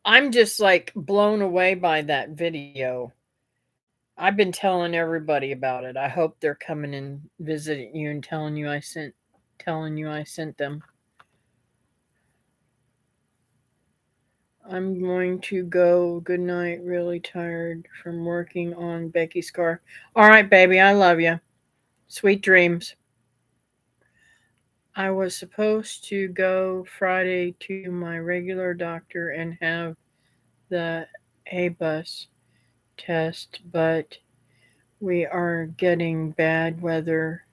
I'm just like blown away by that video. I've been telling everybody about it. I hope they're coming and visiting you and telling you I sent them. I'm going to go. Good night. Really tired from working on Becky's car. All right, baby. I love you. Sweet dreams. I was supposed to go Friday to my regular doctor and have the A bus test, but we are getting bad weather,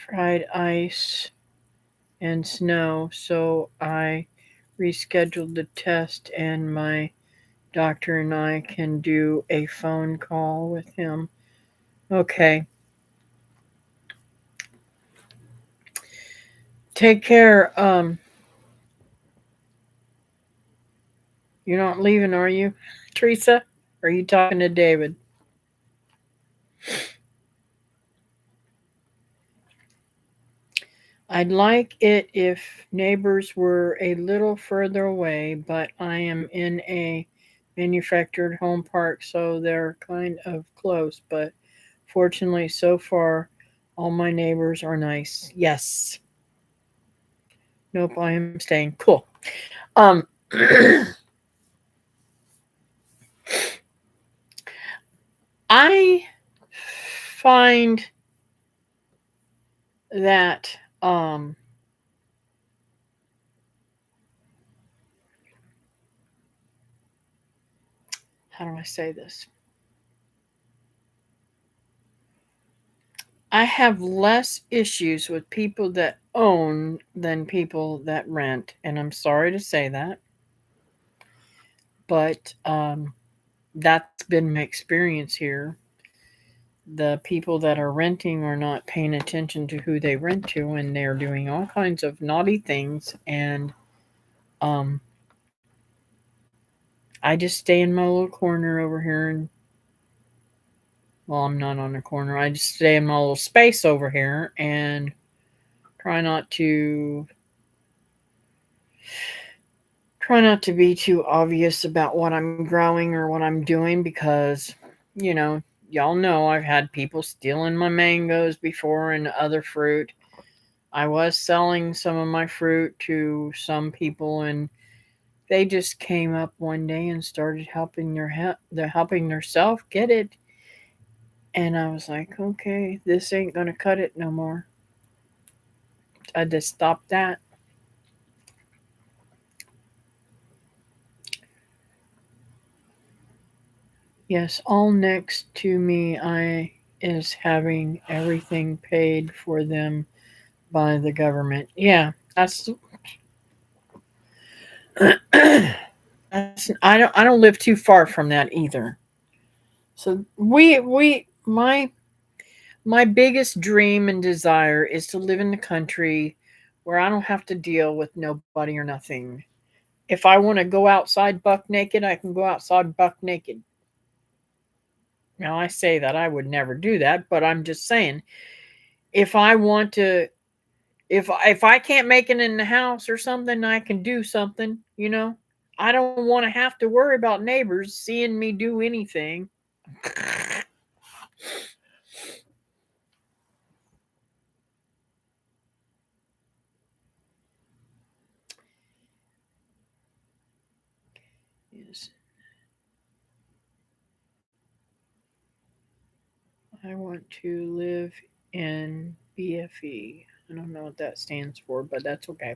fried ice, and snow, so I rescheduled the test, and my doctor and I can do a phone call with him. Okay. Take care. You're not leaving, are you, Teresa? Or are you talking to David? I'd like it if neighbors were a little further away, but I am in a manufactured home park, so they're kind of close. But fortunately, so far, all my neighbors are nice. Yes. Nope, I am staying. Cool. Um, I find that how do I say this? I have less issues with people that own than people that rent, and I'm sorry to say that, but that's been my experience here. The people that are renting are not paying attention to who they rent to, and they're doing all kinds of naughty things. And um, I just stay in my little corner over here, and well, I'm not on a corner. I just stay in my little space over here and try not to try not to be too obvious about what I'm growing or what I'm doing because, you know, y'all know I've had people stealing my mangoes before and other fruit. I was selling some of my fruit to some people and they just came up one day and started they're helping themselves get it. And I was like, okay, this ain't gonna cut it no more. I just stopped that. Yes, all next to me I is having everything paid for them by the government. Yeah, that's I don't live too far from that either. So we my biggest dream and desire is to live in the country where I don't have to deal with nobody or nothing. If I want to go outside buck naked, I can go outside buck naked. Now I say that I would never do that, but I'm just saying if I want to if I can't make it in the house or something, I can do something, you know? I don't want to have to worry about neighbors seeing me do anything. I want to live in BFE. I don't know what that stands for, but that's okay.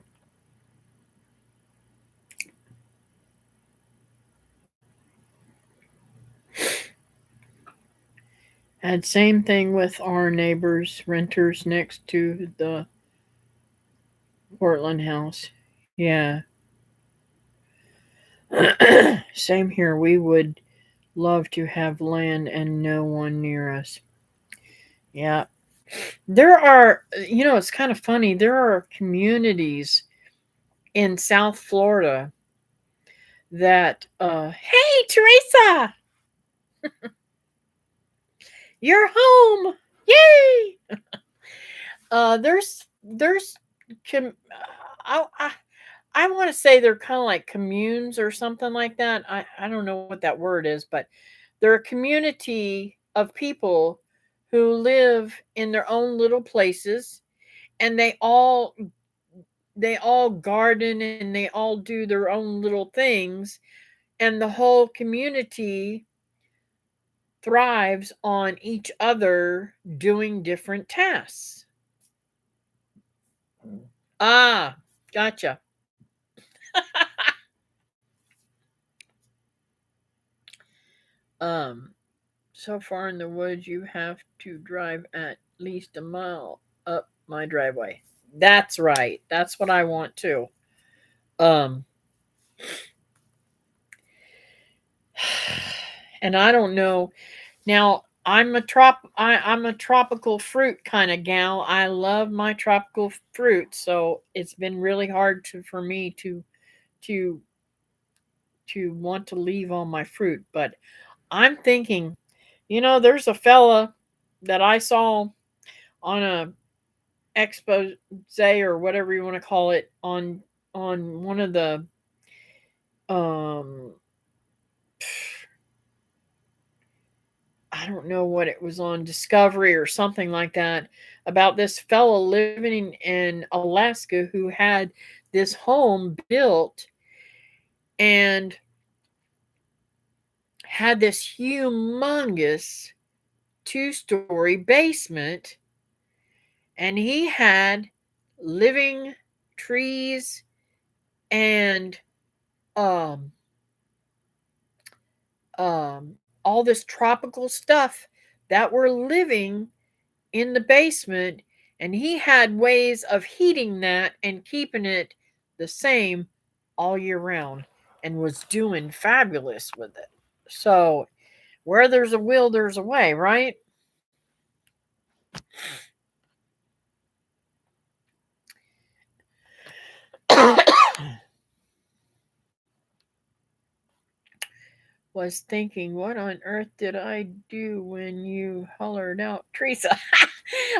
And same thing with our neighbors, renters next to the Portland house. Yeah. Same here. We would love to have land and no one near us. Yeah. There are, it's kind of funny. There are communities in South Florida that, hey, Teresa, you're home. Yay. There's, com- I want to say they're kind of like communes or something like that. I don't know what that word is, but they're a community of people who live in their own little places, and they all garden and they all do their own little things, and the whole community thrives on each other doing different tasks. Ah, gotcha. um So far in the woods, you have to drive at least a mile up my driveway. That's right. That's what I want too. Um, and I don't know. Now, I'm a tropical fruit kind of gal. I love my tropical fruit, so it's been really hard for me to want to leave all my fruit. But I'm thinking, there's a fella that I saw on a expose or whatever you want to call it on one of the um I don't know what it was on, Discovery or something like that, about this fellow living in Alaska who had this home built and had this humongous two-story basement, and he had living trees and um all this tropical stuff that were living in the basement, and he had ways of heating that and keeping it the same all year round, and was doing fabulous with it. So where there's a will, there's a way, right? Was thinking, what on earth did I do when you hollered out Teresa?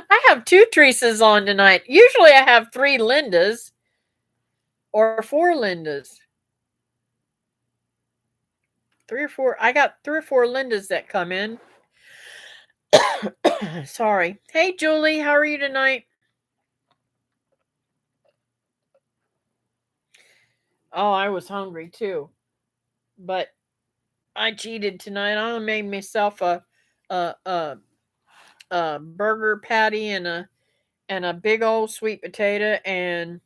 I have two Teresas on tonight. Usually I have three Lindas or four Lindas. Three or four. I got three or four Lindas that come in. Sorry. Hey, Julie, how are you tonight? Oh, I was hungry too, but I cheated tonight. I made myself a a, a burger patty and a big old sweet potato, and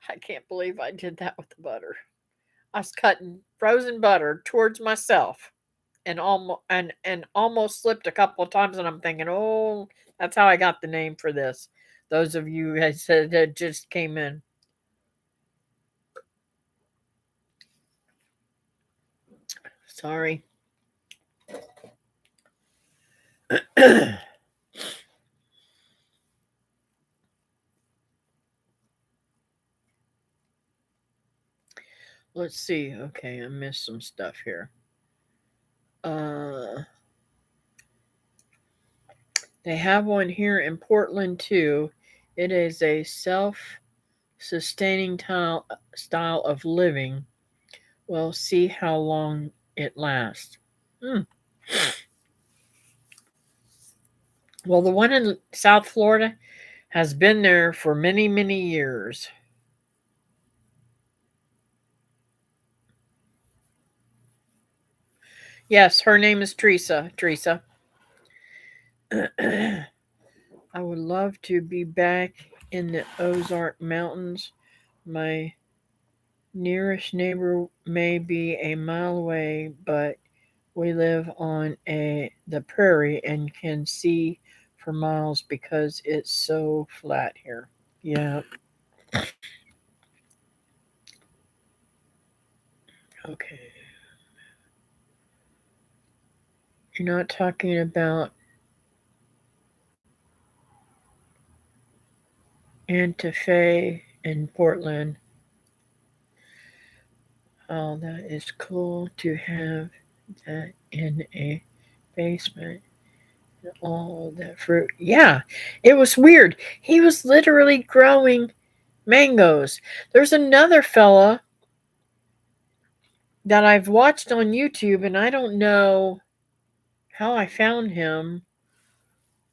I can't believe I did that with the butter. I was cutting frozen butter towards myself, and almost slipped a couple of times, and I'm thinking, oh, that's how I got the name for this. Those of you that said that just came in. Sorry. Let's see. Okay, I missed some stuff here. Uh, they have one here in Portland too. It is a self-sustaining style of living. We'll see how long it lasts. Hmm. Well, the one in South Florida has been there for many, many years. Yes, her name is Teresa. Teresa. I would love to be back in the Ozark Mountains. My nearest neighbor may be a mile away, but we live on the prairie and can see for miles because it's so flat here. Yeah. Okay. You're not talking about Antife in Portland. Oh, that is cool to have that in a basement. All that fruit. Yeah, it was weird. He was literally growing mangoes. There's another fella that I've watched on YouTube, and I don't know how I found him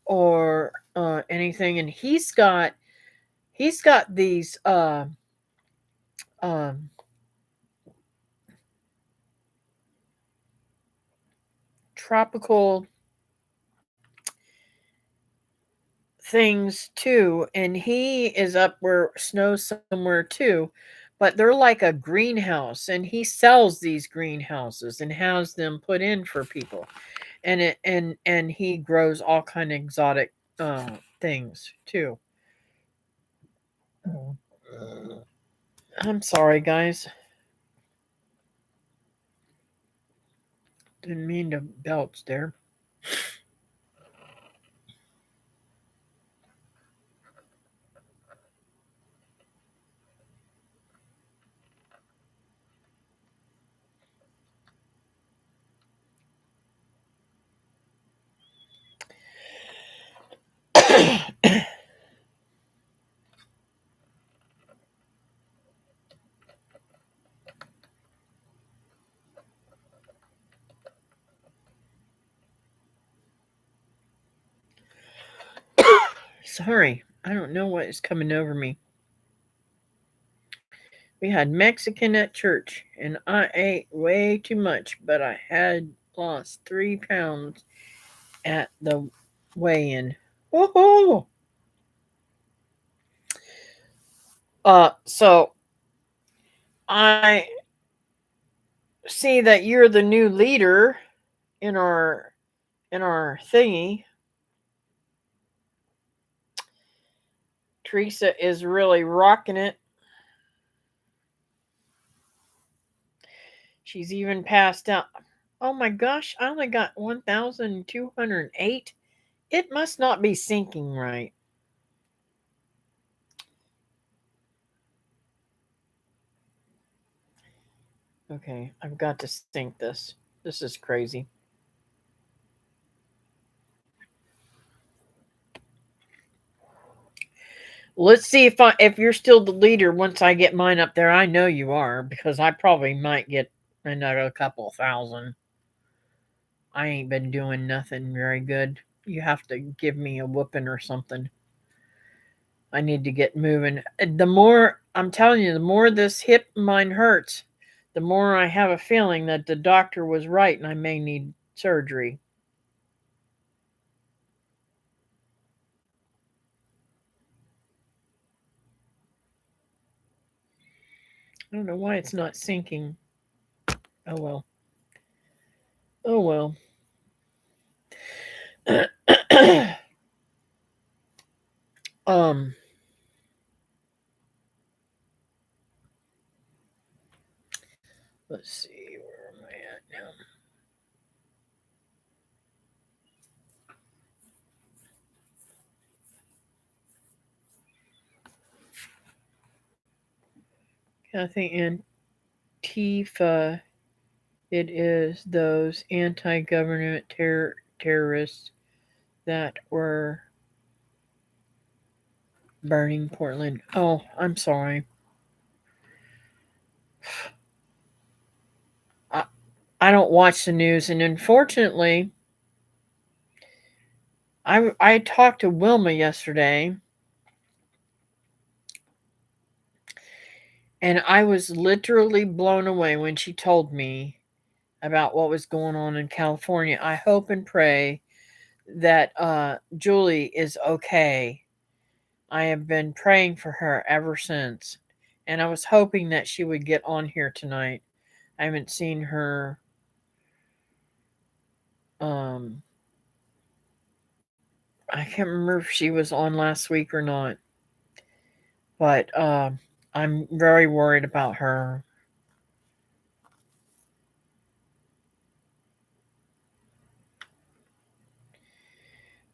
or anything. And he's got these um, tropical things too, and he is up where snow's somewhere too, but they're like a greenhouse, and he sells these greenhouses and has them put in for people, and he grows all kind of exotic things too. I'm sorry, guys, didn't mean to belch there. Sorry, I don't know what is coming over me. We had Mexican at church, and I ate way too much, but I had lost 3 pounds at the weigh-in. Woohoo! So I see that you're the new leader in our thingy. Teresa is really rocking it. She's even passed out. Oh my gosh, I only got 1,208. It must not be syncing right. Okay, I've got to sync this. This is crazy. Let's see if you're still the leader once I get mine up there. I know you are because I probably might get another couple thousand. I ain't been doing nothing very good. You have to give me a whooping or something. I need to get moving. The more I'm telling you, the more this hip of mine hurts, the more I have a feeling that the doctor was right and I may need surgery. I don't know why it's not syncing. Oh well. Oh well. um let's see, where am I at now? Kathy Antifa, it is those anti-government terrorists that were burning Portland. Oh, I'm sorry. I, I don't watch the news, and unfortunately, I talked to Wilma yesterday, and I was literally blown away when she told me about what was going on in California. I hope and pray that Julie is okay. I have been praying for her ever since, and I was hoping that she would get on here tonight. I haven't seen her. Um, I can't remember if she was on last week or not, but I'm very worried about her.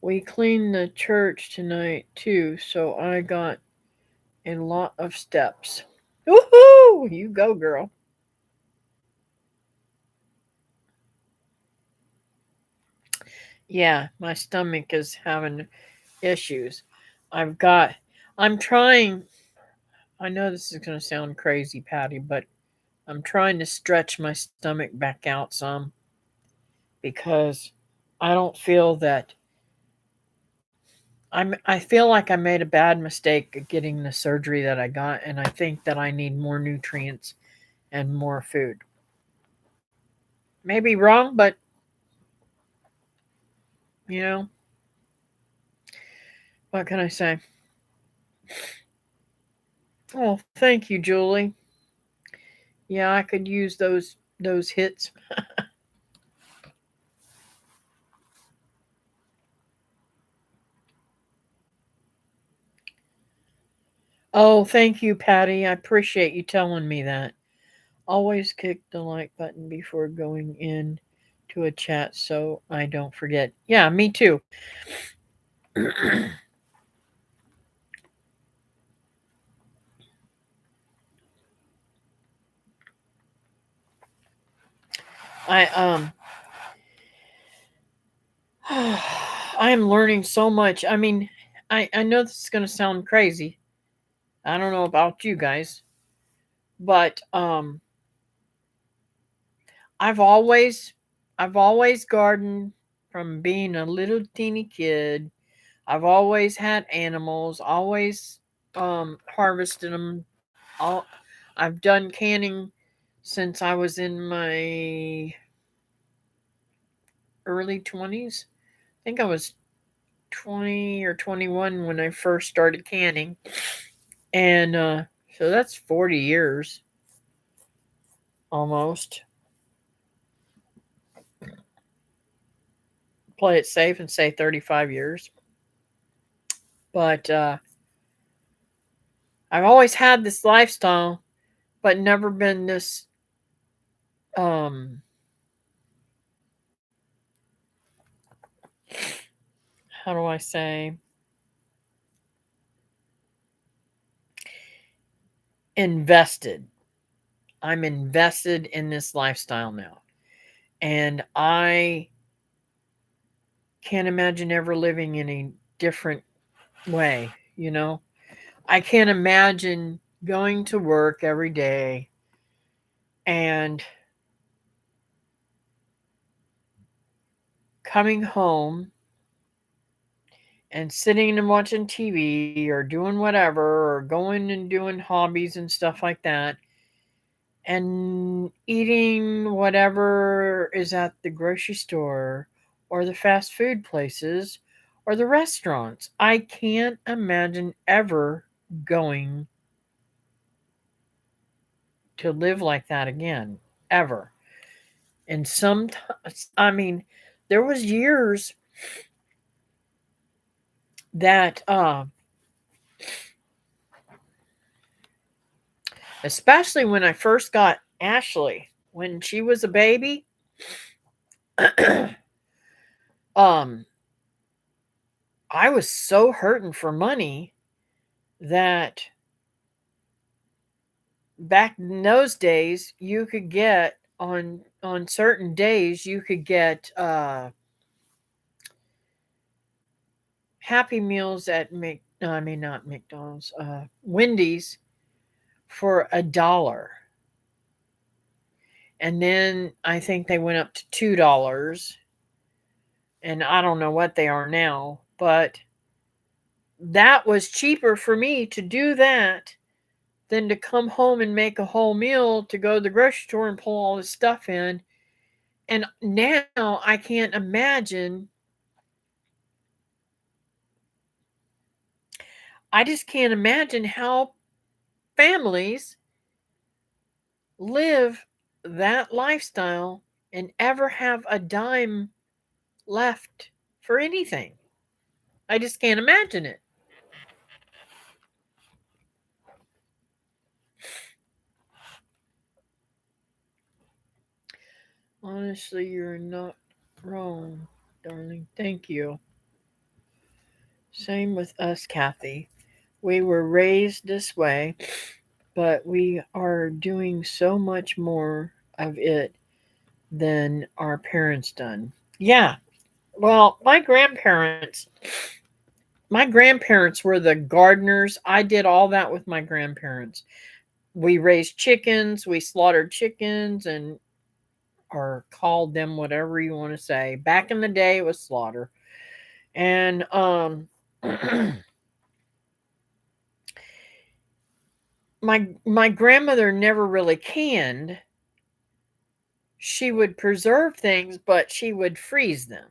We cleaned the church tonight too, so I got a lot of steps. Woohoo! You go, girl. Yeah, my stomach is having issues. I've got, I'm trying, I know this is going to sound crazy, Patty, but I'm trying to stretch my stomach back out some because I don't feel that I feel like I made a bad mistake getting the surgery that I got, and I think that I need more nutrients and more food. Maybe wrong, but you know, what can I say? Oh, thank you, Julie. Yeah, I could use those hits. Oh, thank you, Patty. I appreciate you telling me that. Always click the like button before going in to a chat so I don't forget. Yeah, me too. I I am learning so much. I mean, I know this is going to sound crazy. I don't know about you guys, but I've always I've always gardened from being a little teeny kid. I've always had animals, always harvested them. All I've done canning since I was in my early 20s. I think I was 20 or 21 when I first started canning. And so that's 40 years almost. Play it safe and say 35 years. But I've always had this lifestyle, but never been this, um, how do I say, invested. I'm invested in this lifestyle now. And I can't imagine ever living in a different way, you know? I can't imagine going to work every day and coming home and sitting and watching TV or doing whatever or going and doing hobbies and stuff like that and eating whatever is at the grocery store or the fast food places or the restaurants. I can't imagine ever going to live like that again, ever. And sometimes, I mean, there was years that, especially when I first got Ashley, when she was a baby, um, I was so hurting for money that back in those days you could get on certain days you could get Happy Meals at no, I mean not McDonald's, Wendy's for $1. And then I think they went up to $2, and I don't know what they are now, but that was cheaper for me to do that than to come home and make a whole meal to go to the grocery store and pull all this stuff in And now I can't imagine, I just can't imagine how families live that lifestyle and ever have a dime left for anything. I just can't imagine it. Honestly, you're not wrong, darling. Thank you. Same with us, Kathy. We were raised this way, but we are doing so much more of it than our parents done. Yeah. Well, my grandparents were the gardeners. I did all that with my grandparents. We raised chickens, we slaughtered chickens and or called them whatever you want to say. Back in the day it was slaughter. And my grandmother never really canned. She would preserve things, but she would freeze them,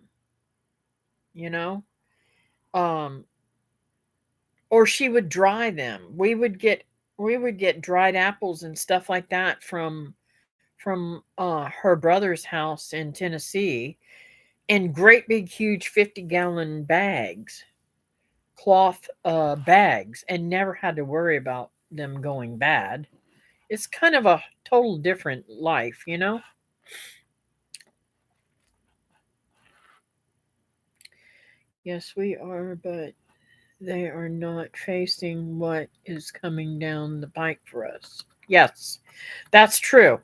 you know? Um or she would dry them. We would get dried apples and stuff like that from her brother's house in Tennessee in great big huge 50-gallon bags, cloth bags, and never had to worry about them going bad. It's kind of a total different life, you know? Yes, we are, but they are not facing what is coming down the pike for us. Yes, that's true.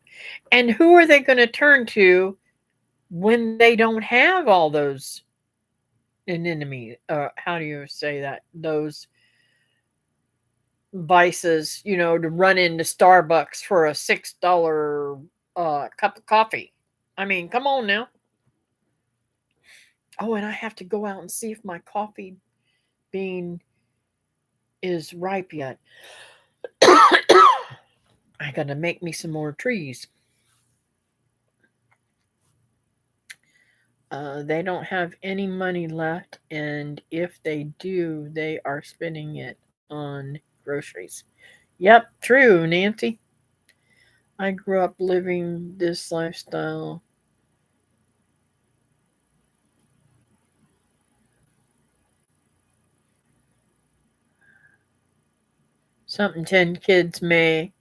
And who are they going to turn to when they don't have all those an enemy? How do you say that? Those vices, to run into Starbucks for a $6 cup of coffee. I mean, come on now. Oh, and I have to go out and see if my coffee bean is ripe yet. I gotta make me some more trees. They don't have any money left, and if they do, they are spending it on groceries. Yep, true, Nancy. I grew up living this lifestyle. Something 10 kids may.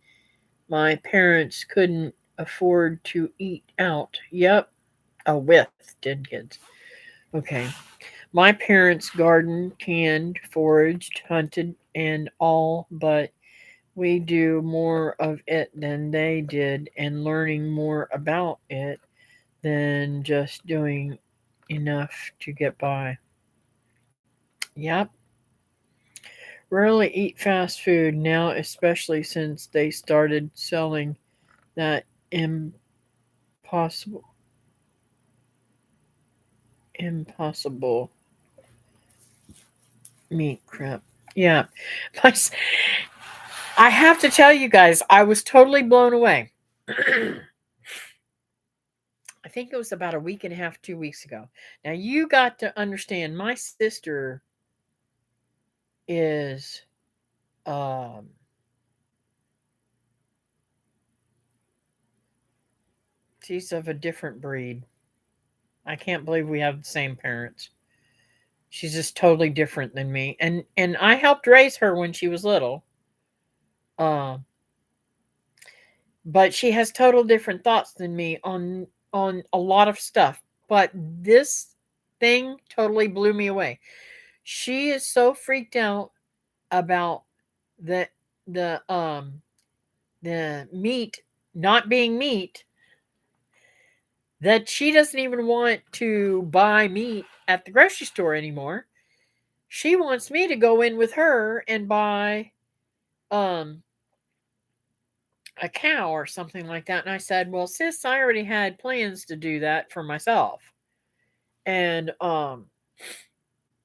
My parents couldn't afford to eat out. Yep, with 10 kids. Okay. My parents gardened, canned, foraged, hunted, and all, but we do more of it than they did and learning more about it than just doing enough to get by. Yep. Rarely eat fast food now, especially since they started selling that impossible impossible meat crap. Yeah. My, I have to tell you guys, I was totally blown away. I think it was about a week and a half, 2 weeks ago. Now you got to understand, my sister is um she's of a different breed. I can't believe we have the same parents. She's just totally different than me. And I helped raise her when she was little. Um but she has total different thoughts than me on a lot of stuff. But this thing totally blew me away. She is so freaked out about the the um the meat not being meat that she doesn't even want to buy meat at the grocery store anymore. She wants me to go in with her and buy um a cow or something like that. And I said, "Well, sis, I already had plans to do that for myself." And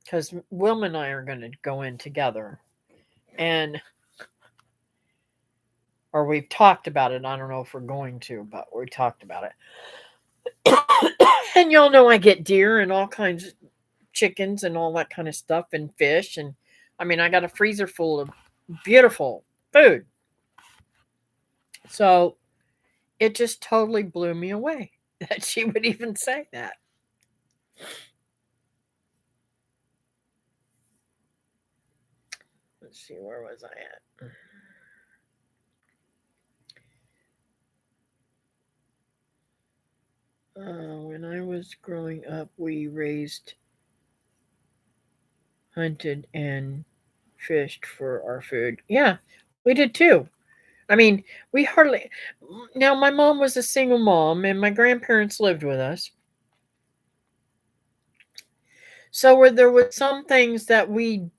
cuz Wilma and I are going to go in together. And or we've talked about it. I don't know if we're going to, but we talked about it. And y'all know I get deer and all kinds of chickens and all that kind of stuff and fish. And I mean, I got a freezer full of beautiful food. So it just totally blew me away that she would even say that. Let's see, where was I at? When I was growing up, we raised, hunted, and fished for our food. Yeah, we did too. I mean, we hardly. Now, my mom was a single mom, and my grandparents lived with us. So where there was some things that we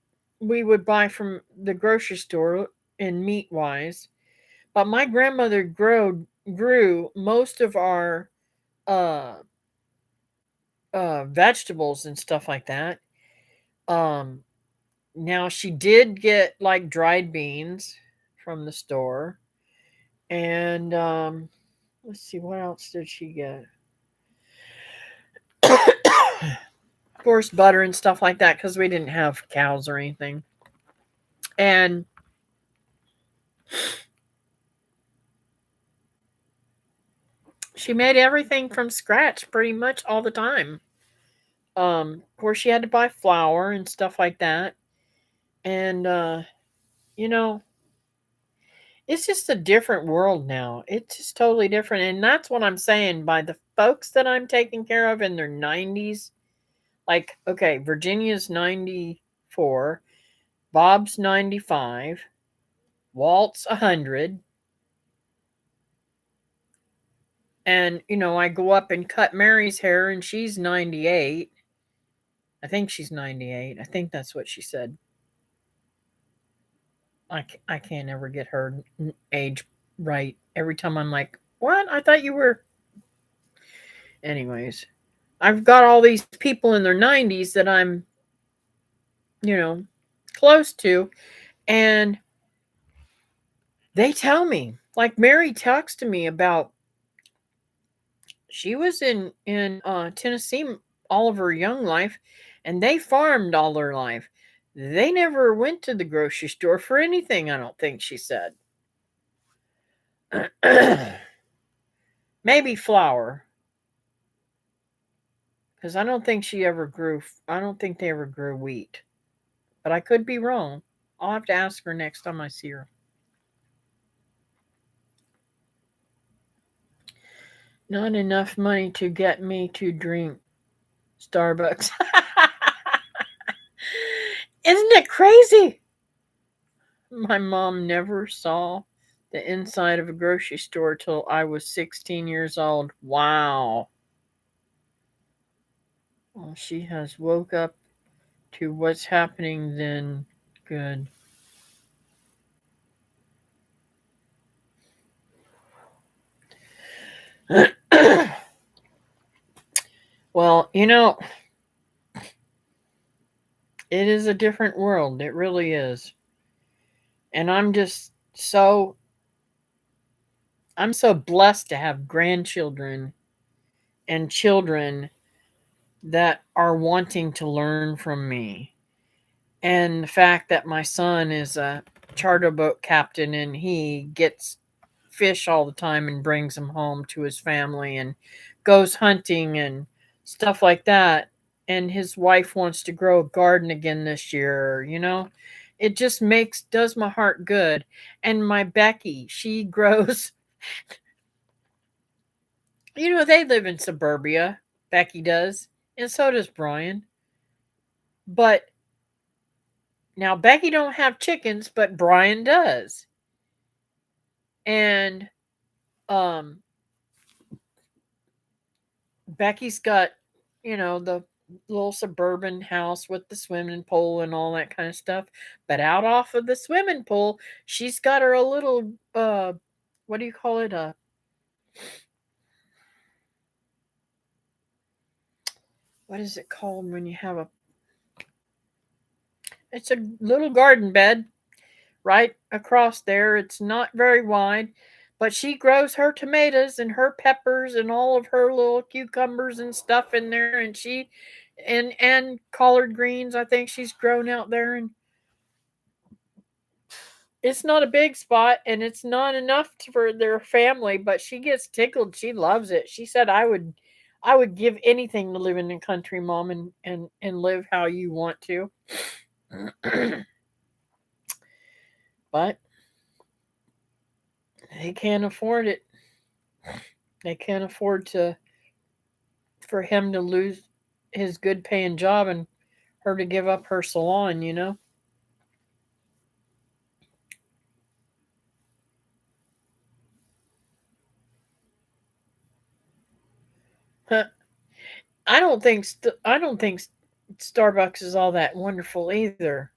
would buy from the grocery store in meat wise, but my grandmother grew most of our uh vegetables and stuff like that. Um Now she did get like dried beans from the store, and let's see, what else did she get? Of course, butter and stuff like that because we didn't have cows or anything. And she made everything from scratch pretty much all the time. Of course, she had to buy flour and stuff like that. And you know, it's just a different world now. It's just totally different. And that's what I'm saying by the folks that I'm taking care of in their 90s. Like, okay, Virginia's 94, Bob's 95, Walt's 100. And, I go up and cut Mary's hair and she's 98. I think she's 98. I think that's what she said. I can't ever get her age right. Every time I'm like, what? I thought you were. Anyways, I've got all these people in their 90s that I'm, you know, close to. And they tell me, like Mary talks to me about, she was in Tennessee all of her young life, and they farmed all their life. They never went to the grocery store for anything, I don't think she said. Maybe flour, because I don't think they ever grew wheat. But I could be wrong. I'll have to ask her next time I see her. Not enough money to get me to drink Starbucks. Isn't it crazy? My mom never saw the inside of a grocery store till I was 16 years old. Wow. Well, she has woke up to what's happening then. Good. Well, it is a different world. It really is. And I'm so blessed to have grandchildren and children that are wanting to learn from me. And the fact that my son is a charter boat captain and he gets fish all the time and brings them home to his family and goes hunting and stuff like that. And his wife wants to grow a garden again this year. It just does my heart good. And my Becky, she grows, they live in suburbia. Becky does. And so does Brian. But now Becky don't have chickens, but Brian does. And um Becky's got, the little suburban house with the swimming pool and all that kind of stuff. But out off of the swimming pool, she's got her a little what do you call it? What is it called when you have it's a little garden bed right across there. It's not very wide, But she grows her tomatoes and her peppers and all of her little cucumbers and stuff in there, and she and collard greens I think she's grown out there, and it's not a big spot and it's not enough for their family, but she gets tickled. She loves it. She said I would give anything to live in the country, mom, and live how you want to. But they can't afford it. They can't afford to for him to lose his good paying job and her to give up her salon. I don't think Starbucks is all that wonderful either.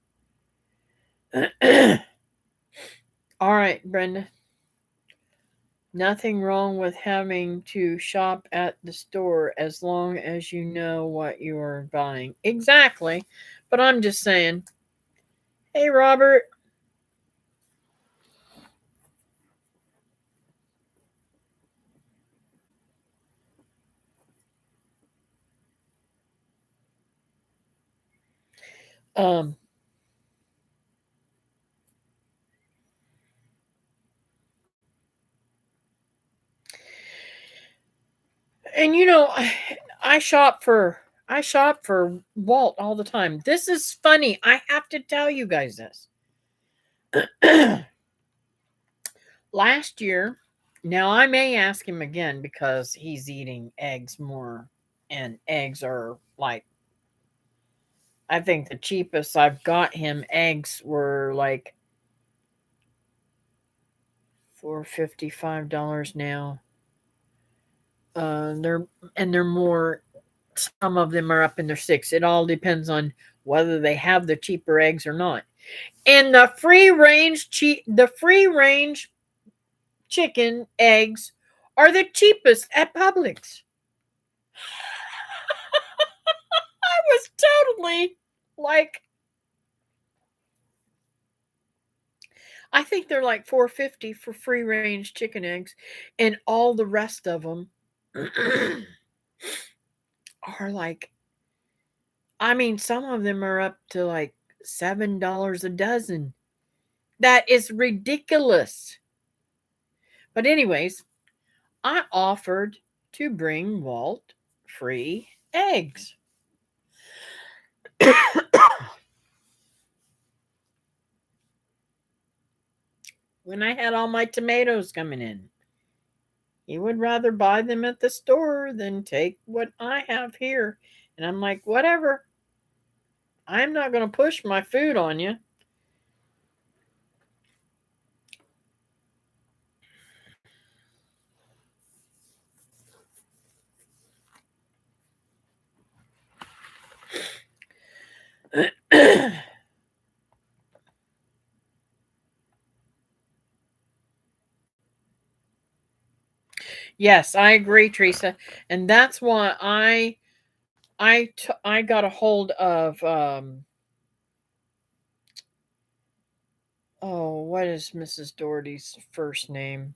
All right, Brenda. Nothing wrong with having to shop at the store as long as you know what you are buying. Exactly. But I'm just saying, hey, Robert. Um, and I shop for Walt all the time. This is funny. I have to tell you guys this. Last year, now I may ask him again because he's eating eggs more, and eggs are like, I think the cheapest I've got him eggs were like $4.55 now. They're and they're more. Some of them are up in their six. It all depends on whether they have the cheaper eggs or not. And the free range chicken eggs are the cheapest at Publix. I was totally like, I think they're like 4.50 for free range chicken eggs, and all the rest of them are like, I mean, some of them are up to like $7 a dozen. That is ridiculous. But anyways, I offered to bring Walt free eggs. When I had all my tomatoes coming in, he would rather buy them at the store than take what I have here. And I'm like, whatever. I'm not going to push my food on you. Yes, I agree, Teresa. And that's why I got a hold of oh, what is Mrs. Doherty's first name?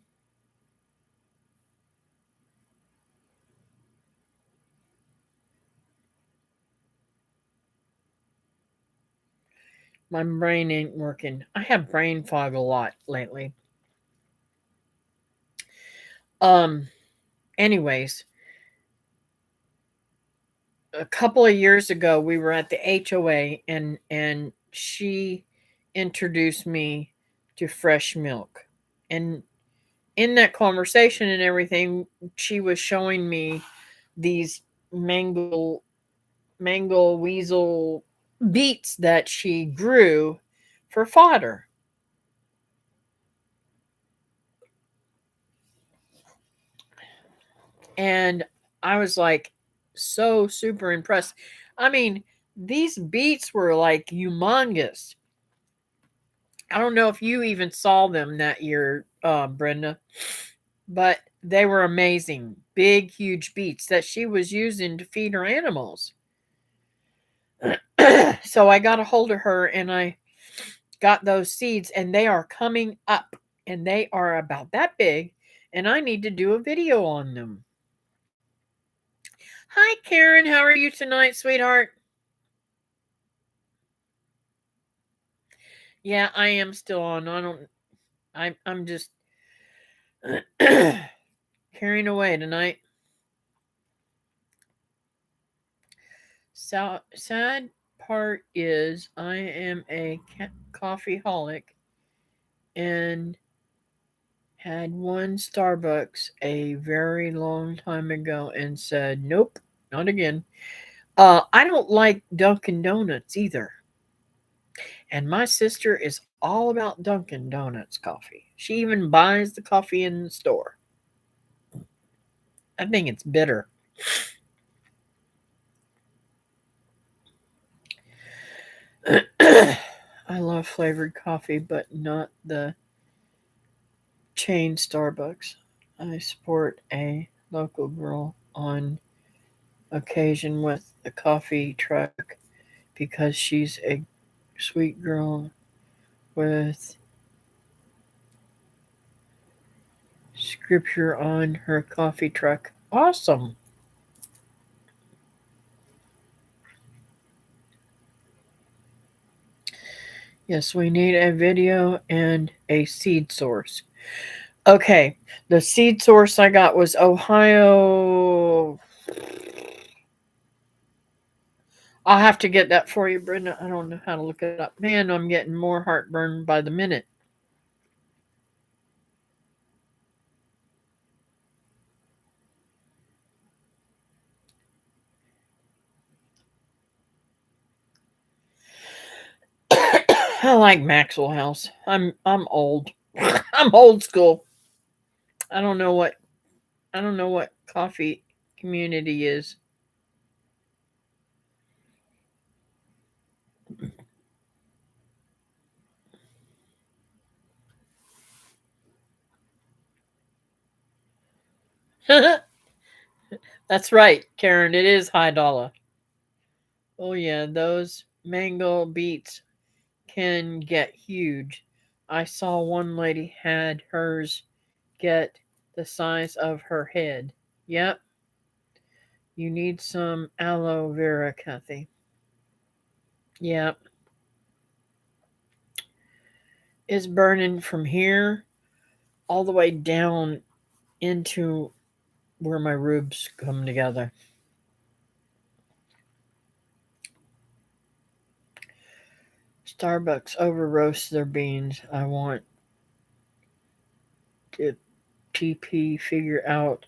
My brain ain't working. I have brain fog a lot lately. Um anyways, a couple of years ago we were at the HOA, and she introduced me to fresh milk. And in that conversation and everything, she was showing me these mango weasel beets that she grew for fodder. And I was like so super impressed. I mean, these beets were like humongous. I don't know if you even saw them that year, Brenda, but they were amazing. Big, huge beets that she was using to feed her animals. So I got a hold of her and I got those seeds, and they are coming up. and they are about that big, and I need to do a video on them. Hi, Karen. How are you tonight, sweetheart? Yeah, I am still on. I'm just carrying away tonight. So, sad part is I am a coffee holic and had one Starbucks a very long time ago and said, nope, not again. I don't like Dunkin' Donuts either. And my sister is all about Dunkin' Donuts coffee. She even buys the coffee in the store. I think it's bitter. I love flavored coffee, but not the chain Starbucks. I support a local girl on occasion with a coffee truck because she's a sweet girl with scripture on her coffee truck. Awesome. Yes, we need a video and a seed source. Okay, the seed source I got was Ohio. I'll have to get that for you, Brenda. I don't know how to look it up. Man, I'm getting more heartburn by the minute. I like Maxwell House. I'm old. I'm old school. I don't know what I don't know what coffee community is. That's right, Karen. It is high dollar. Oh yeah, those mango beets can get huge. I saw one lady had hers get the size of her head. Yep, you need some aloe vera, Kathy. Yep, it's burning from here all the way down into where my ribs come together. Starbucks over roast their beans. I want to TP figure out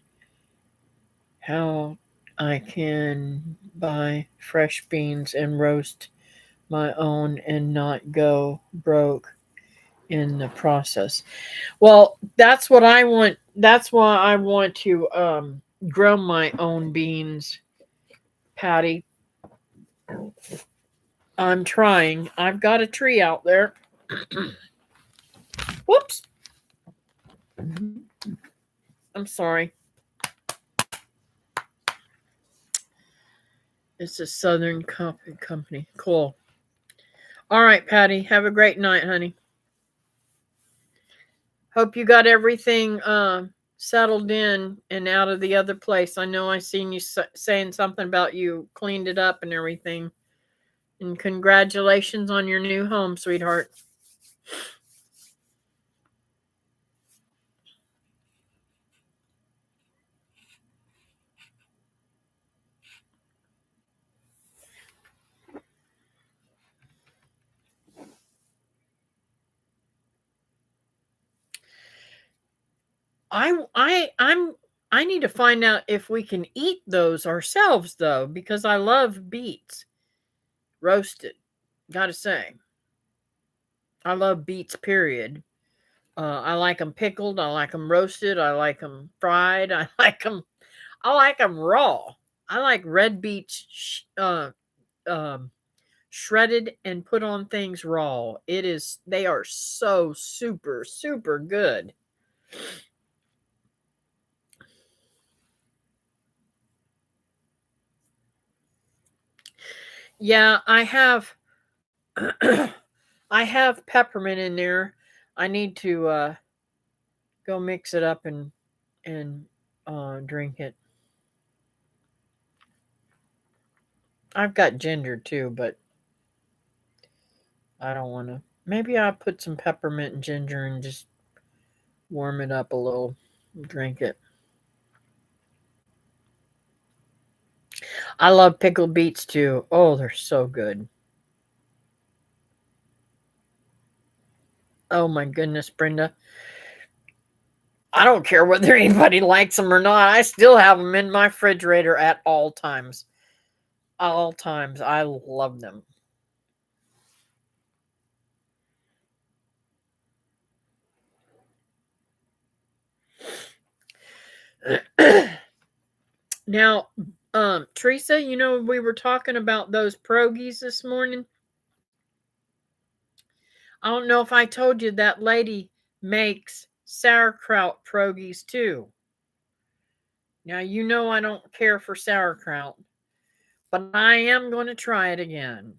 how I can buy fresh beans and roast my own and not go broke in the process. Well, that's what I want. That's why I want to grow my own beans, Patty. I'm trying. I've got a tree out there. Whoops. I'm sorry. It's a Southern Coffee Company. Cool. All right, Patty. Have a great night, honey. Hope you got everything settled in and out of the other place. I know I seen you saying something about you cleaned it up and everything. And congratulations on your new home, sweetheart. I'm I need to find out if we can eat those ourselves though, because I love beets roasted. Gotta say, I love beets. Period. I like them pickled. I like them roasted. I like them fried. I like them. I like them raw. I like red beets um, shredded and put on things raw. It is. They are so super good. Yeah, I have. I have peppermint in there. I need to. Go mix it up and drink it. I've got ginger too, but I don't want to. Maybe I'll put some peppermint and ginger and just warm it up a little. Drink it. I love pickled beets too. Oh, they're so good. Oh my goodness, Brenda. I don't care whether anybody likes them or not. I still have them in my refrigerator at all times. All times. I love them. Now, Teresa, we were talking about those pierogies this morning. I don't know if I told you that lady makes sauerkraut pierogies too. Now, I don't care for sauerkraut, but I am going to try it again.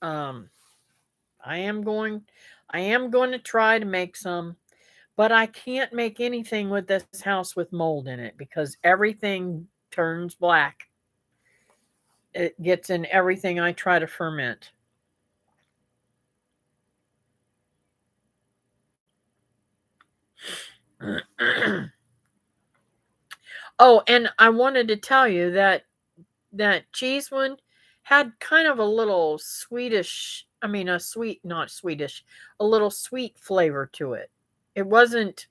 Um, I am going to try to make some, but I can't make anything with this house with mold in it because everything turns black. It gets in everything I try to ferment. Oh, and I wanted to tell you that cheese one had kind of a little Swedish, a sweet, not Swedish, a little sweet flavor to it. It wasn't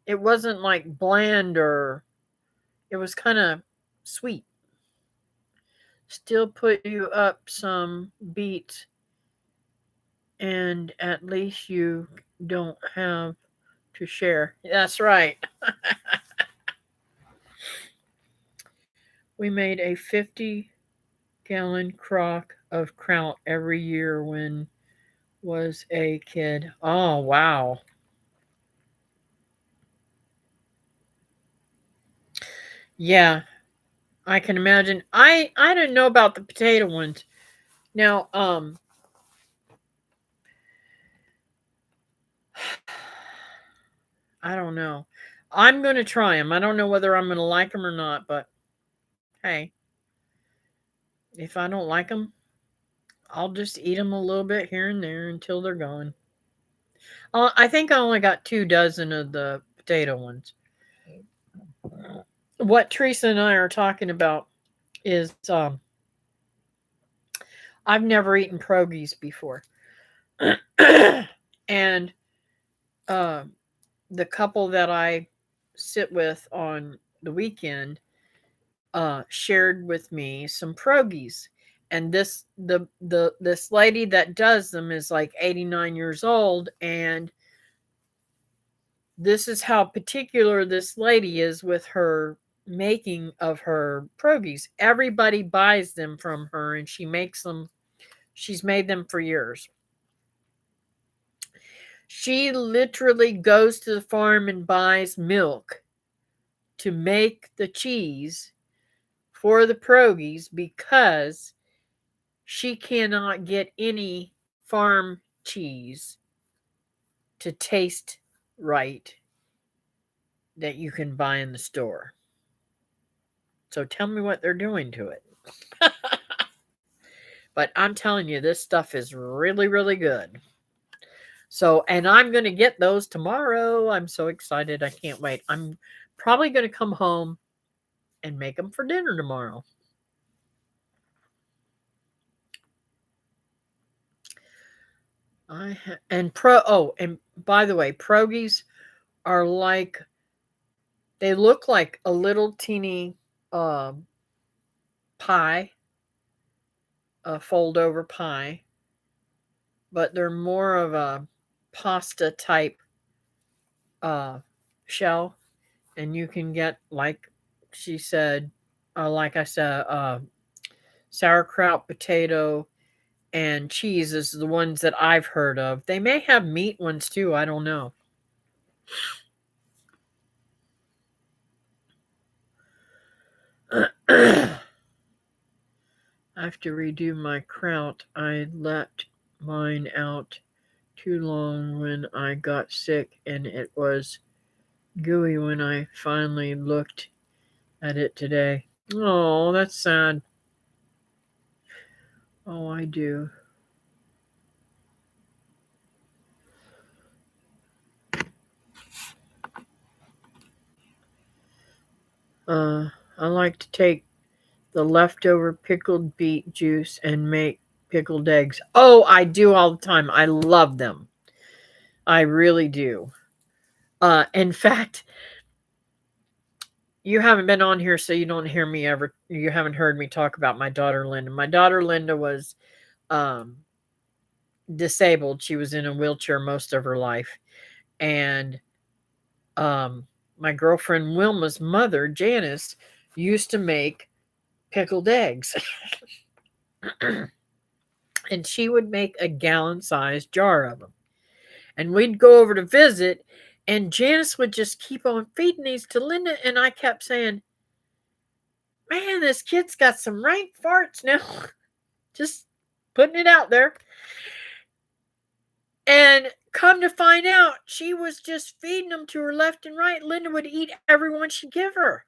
like bland, or it was kind of sweet. Still put you up some beets, and at least you don't have to share. That's right. We made a 50-gallon crock of kraut every year when was a kid. Oh, wow. Yeah, I can imagine. I didn't know about the potato ones. Now, I don't know. I'm going to try them. I don't know whether I'm going to like them or not, but hey, if I don't like them, I'll just eat them a little bit here and there until they're gone. I think I only got 2 dozen of the potato ones. What Teresa and I are talking about is I've never eaten pierogies before. And the couple that I sit with on the weekend shared with me some pierogies, and this lady that does them is like 89 years old, and this is how particular this lady is with her making of her pierogies. Everybody buys them from her, and she makes them. She's made them for years. She literally goes to the farm and buys milk to make the cheese for the pierogies because she cannot get any farm cheese to taste right that you can buy in the store. So tell me what they're doing to it. But I'm telling you, this stuff is really, really good. So, and I'm going to get those tomorrow. I'm so excited. I can't wait. I'm probably going to come home and make them for dinner tomorrow. And by the way, pierogies are like, they look like a little teeny pie, a fold over pie, but they're more of a pasta type shell, and you can get, like she said, like I said, sauerkraut, potato, and cheese is the ones that I've heard of. They may have meat ones too. I don't know. I have to redo my kraut. I let mine out too long when I got sick, and it was gooey when I finally looked at it today. Oh, that's sad. Oh, I do. Uh, I like to take the leftover pickled beet juice and make pickled eggs. Oh, I do all the time. I love them. I really do. In fact, you haven't been on here, so you don't hear me ever. You haven't heard me talk about my daughter Linda. My daughter Linda was um, disabled. She was in a wheelchair most of her life, and um, my girlfriend Wilma's mother, Janice, used to make pickled eggs. And she would make a gallon-sized jar of them. And we'd go over to visit, and Janice would just keep on feeding these to Linda, and I kept saying, "Man, this kid's got some rank farts now." Just putting it out there. And come to find out, she was just feeding them to her left and right. Linda would eat every one she'd give her.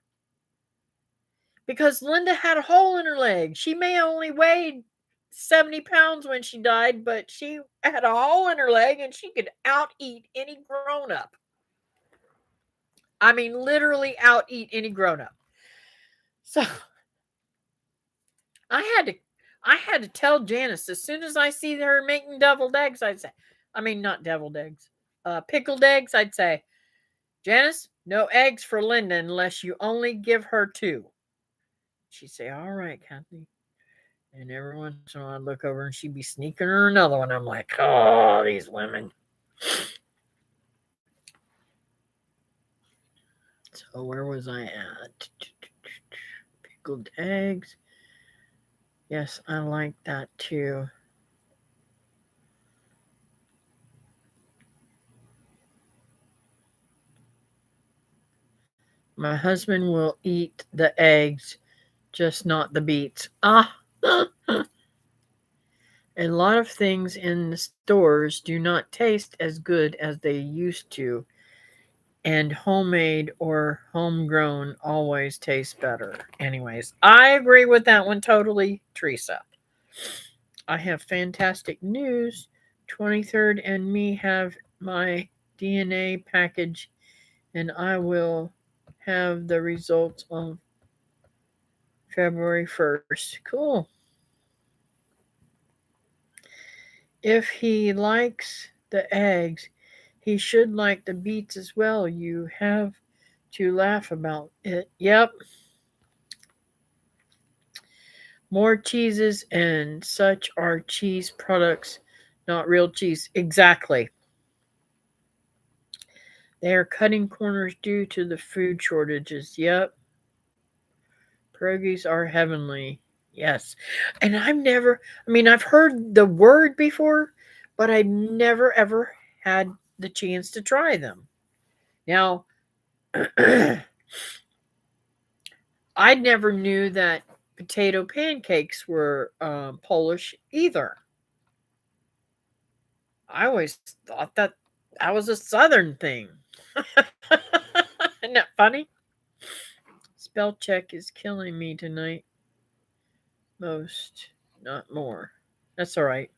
Because Linda had a hole in her leg. She may have only weighed 70 pounds when she died, but she had a hole in her leg and she could out eat any grown up. I mean, literally out eat any grown up. So I had to tell Janice as soon as I see her making deviled eggs, I'd say, I mean, not deviled eggs, pickled eggs, I'd say, Janice, no eggs for Linda unless you only give her 2. She'd say, all right, Kathy. And every once in a while I'd look over and she'd be sneaking her another one. I'm like, oh, these women. So where was I at? Pickled eggs. Yes, I like that too. My husband will eat the eggs, just not the beets. Ah, a lot of things in the stores do not taste as good as they used to, and homemade or homegrown always tastes better. Anyways, I agree with that one totally, Teresa. I have fantastic news. 23rd and me have my DNA package, and I will have the results on February 1st. Cool. If he likes the eggs, he should like the beets as well. You have to laugh about it. Yep. More cheeses and such are cheese products, not real cheese. Exactly. They are cutting corners due to the food shortages. Yep. Pierogies are heavenly. Yes. And I've heard the word before, but I never ever had the chance to try them. Now, I never knew that potato pancakes were Polish either. I always thought that was a Southern thing. Isn't that funny? Spell check is killing me tonight. Most, not more. That's all right.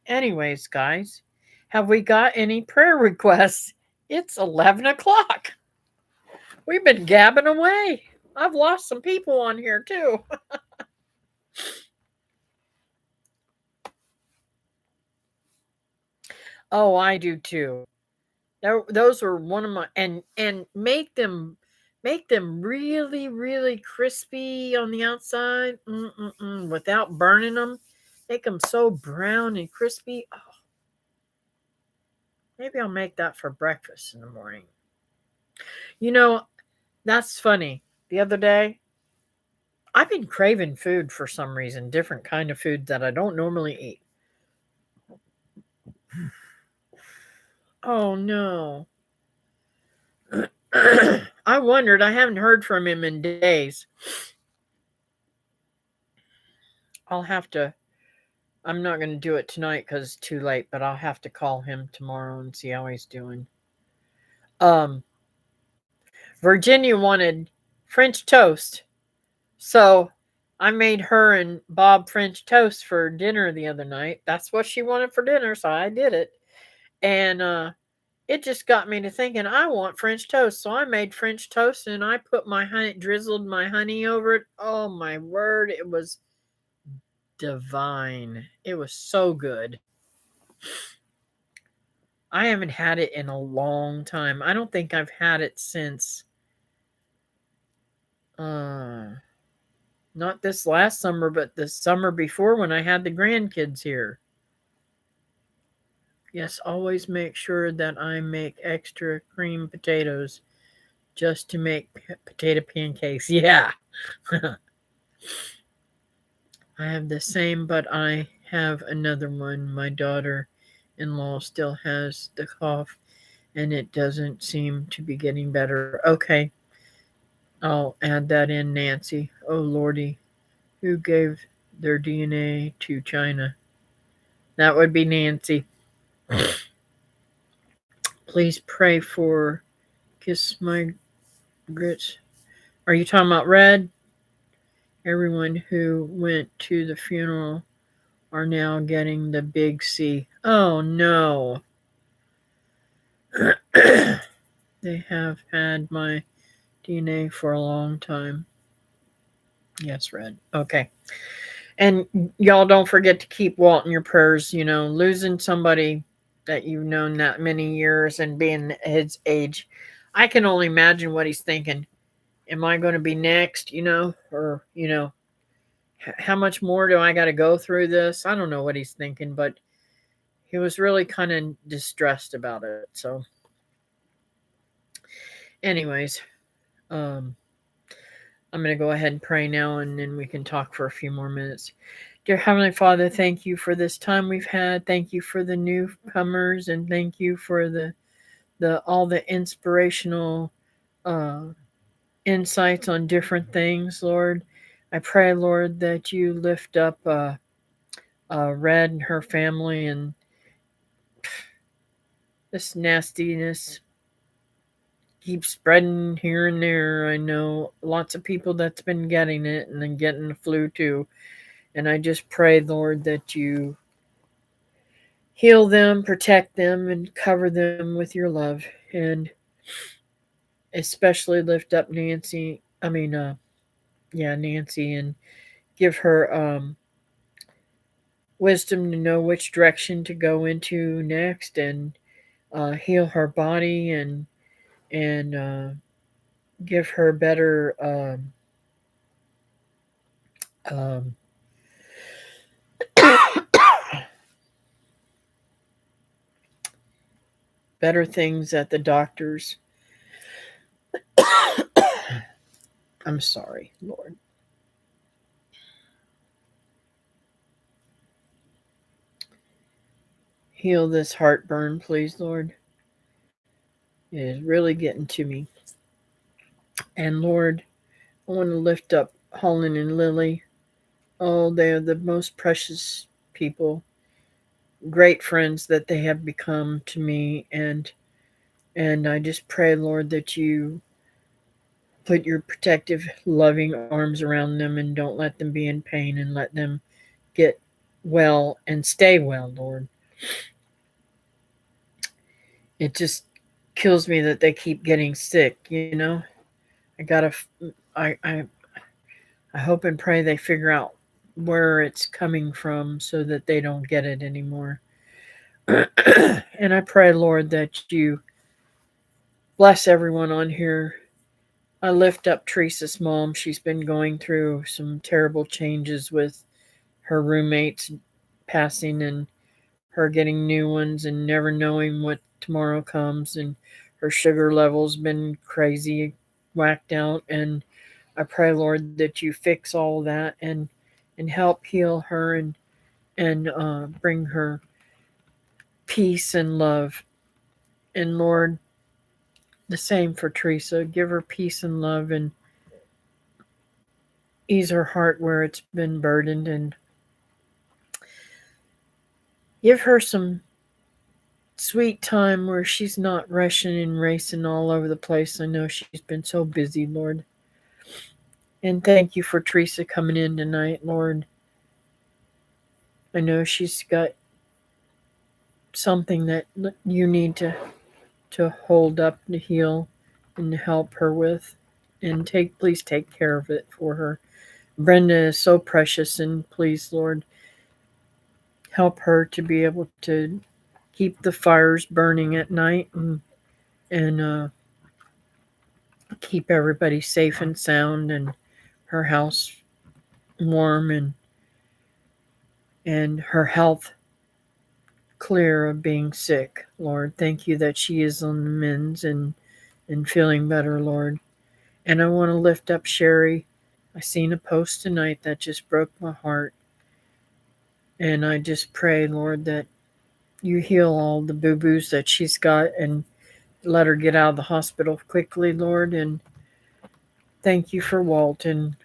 Anyways, guys, have we got any prayer requests? It's 11 o'clock. We've been gabbing away. I've lost some people on here too. Oh, I do too. Those are one of my and make them really really crispy on the outside. Without burning them. Make them so brown and crispy. Oh, maybe I'll make that for breakfast in the morning. You know, that's funny. The other day, I've been craving food for some reason, different kind of food that I don't normally eat. Oh no. I wondered. I haven't heard from him in days. I'll have to. I'm not going to do it tonight because it's too late, but I'll have to call him tomorrow and see how he's doing. Um, Virginia wanted French toast. So I made her and Bob French toast for dinner the other night. That's what she wanted for dinner, so I did it. And it just got me to thinking I want French toast. So I made French toast and I put my honey, drizzled my honey over it. Oh my word, it was divine. It was so good. I haven't had it in a long time. I don't think I've had it since uh not this last summer, but the summer before when I had the grandkids here. Yes, always make sure that I make extra cream potatoes just to make potato pancakes. Yeah. I have the same, but I have another one. My daughter in law still has the cough and it doesn't seem to be getting better. Okay, I'll add that in, Nancy. Oh, Lordy, who gave their DNA to China? That would be Nancy. Please pray for Kiss My Grits. Are you talking about Red? Everyone who went to the funeral are now getting the big C. Oh no. They have had my DNA for a long time. Yes, Red. Okay. And y'all don't forget to keep Walt in your prayers. You know, losing somebody that you've known that many years and being his age. I can only imagine what he's thinking. Am I going to be next, or, how much more do I got to go through this? I don't know what he's thinking, but he was really kind of distressed about it. So, anyways, um, I'm going to go ahead and pray now and then we can talk for a few more minutes. Dear Heavenly Father, thank you for this time we've had. Thank you for the newcomers and thank you for the all the inspirational uh, insights on different things, Lord. I pray, Lord, that you lift up Red and her family and this nastiness keeps spreading here and there. I know lots of people that's been getting it and then getting the flu too. And I just pray, Lord, that you heal them, protect them, and cover them with your love. And especially lift up Nancy. Nancy, and give her wisdom to know which direction to go into next, and heal her body, and give her better um, better things at the doctors. I'm sorry, Lord. Heal this heartburn, please, Lord. It is really getting to me. And Lord, I want to lift up Holland and Lily. Oh, they are the most precious people, great friends that they have become to me, and I just pray, Lord, that you put your protective, loving arms around them and don't let them be in pain and let them get well and stay well, Lord. It just kills me that they keep getting sick. I gotta, I hope and pray they figure out where it's coming from so that they don't get it anymore. And I pray, Lord, that you bless everyone on here. I lift up Teresa's mom. She's been going through some terrible changes with her roommates passing and her getting new ones and never knowing what tomorrow comes. And her sugar level's been crazy, whacked out. And I pray, Lord, that you fix all that and help heal her and bring her peace and love. And Lord, the same for Teresa. Give her peace and love and ease her heart where it's been burdened. And Give her some sweet time where she's not rushing and racing all over the place. I know she's been so busy, Lord. And thank you for Teresa coming in tonight, Lord. I know she's got something that you need to hold up to heal and to help her with. And please take care of it for her. Brenda is so precious, and please, Lord, help her to be able to keep the fires burning at night and keep everybody safe and sound and her house warm and her health clear of being sick, Lord. Thank you that she is on the mends and feeling better, Lord. And I want to lift up Sherry. I seen a post tonight that just broke my heart. And I just pray, Lord, that you heal all the boo-boos that she's got and let her get out of the hospital quickly, Lord. And thank you for Walt. And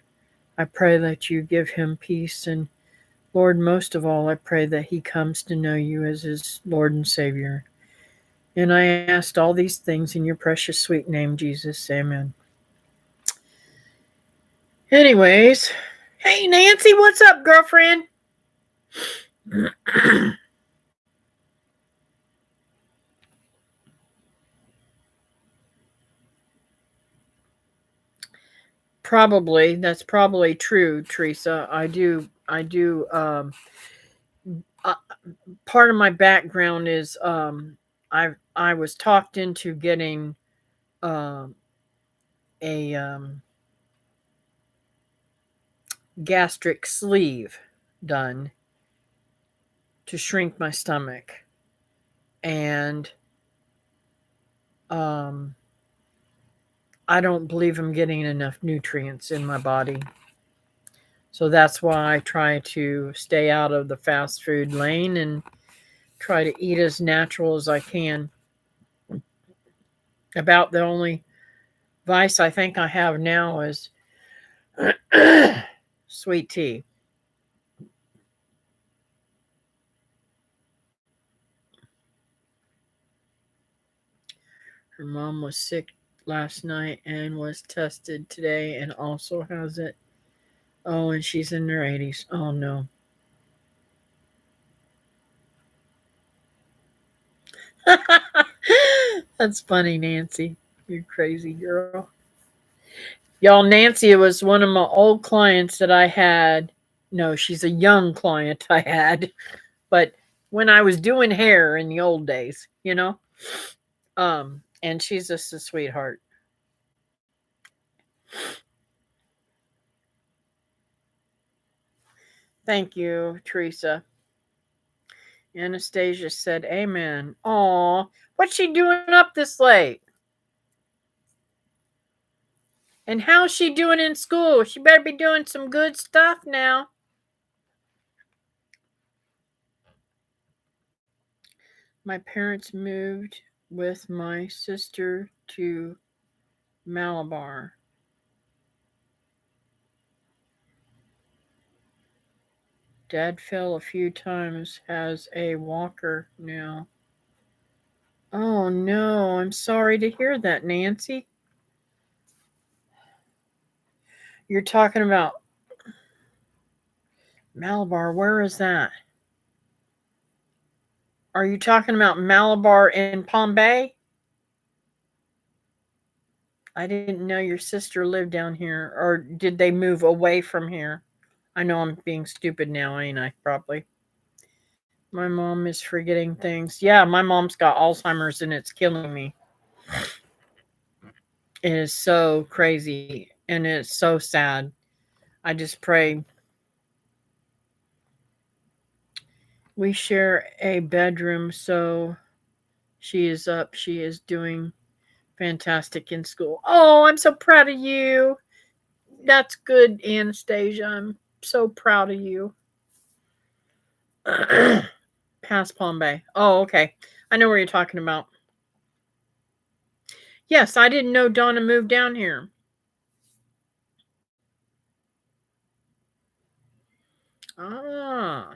I pray that you give him peace. And Lord, most of all, I pray that he comes to know you as his Lord and Savior. And I asked all these things in your precious sweet name, Jesus. Amen. Anyways, hey Nancy, what's up, girlfriend? That's probably true, Teresa. Uh, Part of my background is I was talked into getting um a gastric sleeve done to shrink my stomach, and um I don't believe I'm getting enough nutrients in my body. So that's why I try to stay out of the fast food lane and try to eat as natural as I can. About the only vice I think I have now is sweet tea. Her mom was sick last night and was tested today and also has it. Oh, and she's in her 80s. Oh, no. That's funny, Nancy. You crazy girl. Y'all, Nancy was one of my old clients that I had. No, she's a young client I had, but when I was doing hair in the old days, and she's just a sweetheart. Thank you, Teresa. Anastasia said, "Amen." Aw, what's she doing up this late? And how's she doing in school? She better be doing some good stuff now. My parents moved with my sister to Malabar. Dad fell a few times, has a walker now. Oh no, I'm sorry to hear that, Nancy. You're talking about Malabar. Where is that? Are you talking about Malabar in Palm Bay? I didn't know your sister lived down here, or did they move away from here? I know I'm being stupid now, ain't I? Probably. My mom is forgetting things. Yeah, my mom's got Alzheimer's and it's killing me. It is so crazy and it's so sad. I just pray. We share a bedroom, so she is up. She is doing fantastic in school. Oh, I'm so proud of you. That's good, Anastasia. I'm so proud of you. Past Palm Bay. Oh, okay. I know where you're talking about. Yes, I didn't know Donna moved down here. Ah.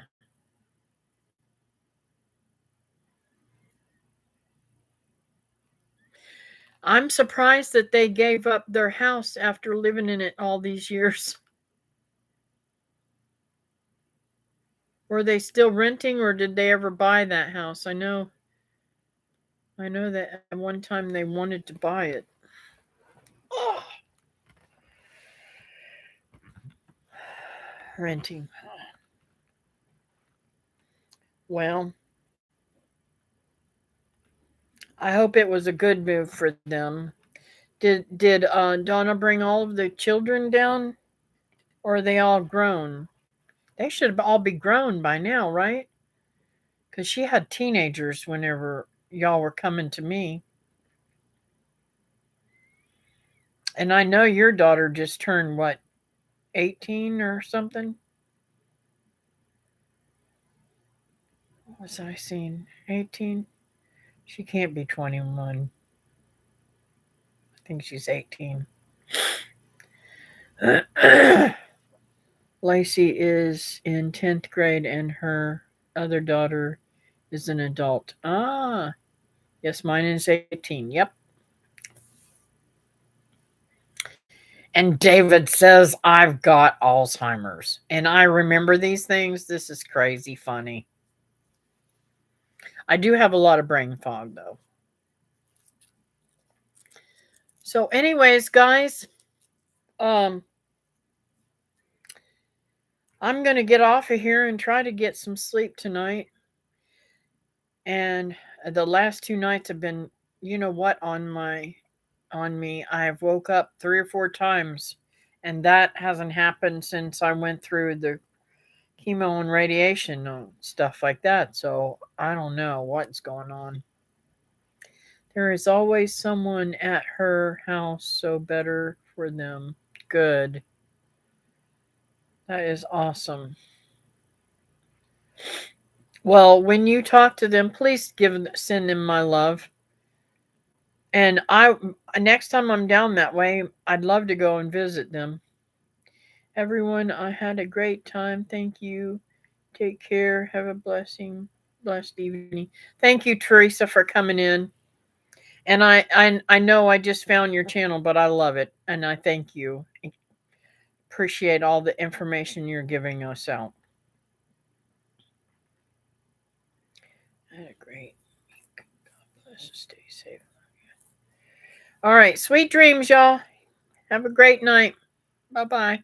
I'm surprised that they gave up their house after living in it all these years. Were they still renting or did they ever buy that house? I know that at one time they wanted to buy it. Oh, renting. Well, I hope it was a good move for them. Did Donna bring all of the children down, or are they all grown? They should all be grown by now, right? Because she had teenagers whenever y'all were coming to me, and I know your daughter just turned what, 18 or something. What was I seeing? 18. She can't be 21. I think she's 18. Lacey is in 10th grade and her other daughter is an adult. Ah, yes, mine is 18. Yep. And David says, I've got Alzheimer's. And I remember these things. This is crazy funny. I do have a lot of brain fog, though. So, anyways, guys, um, I'm going to get off of here and try to get some sleep tonight. And the last 2 nights have been, you know what, on me. I've woke up 3 or 4 times, and that hasn't happened since I went through the chemo and radiation and stuff like that. So I don't know what's going on. There is always someone at her house, so better for them. Good. That is awesome. Well, when you talk to them, please send them my love. And I next time I'm down that way, I'd love to go and visit them. Everyone, I had a great time. Thank you. Take care. Have a blessed evening. Thank you, Teresa, for coming in. And I know I just found your channel, but I love it, and I thank you. Appreciate all the information you're giving us out. Had a great week. God bless you. Stay safe. All right, sweet dreams, y'all. Have a great night. Bye bye.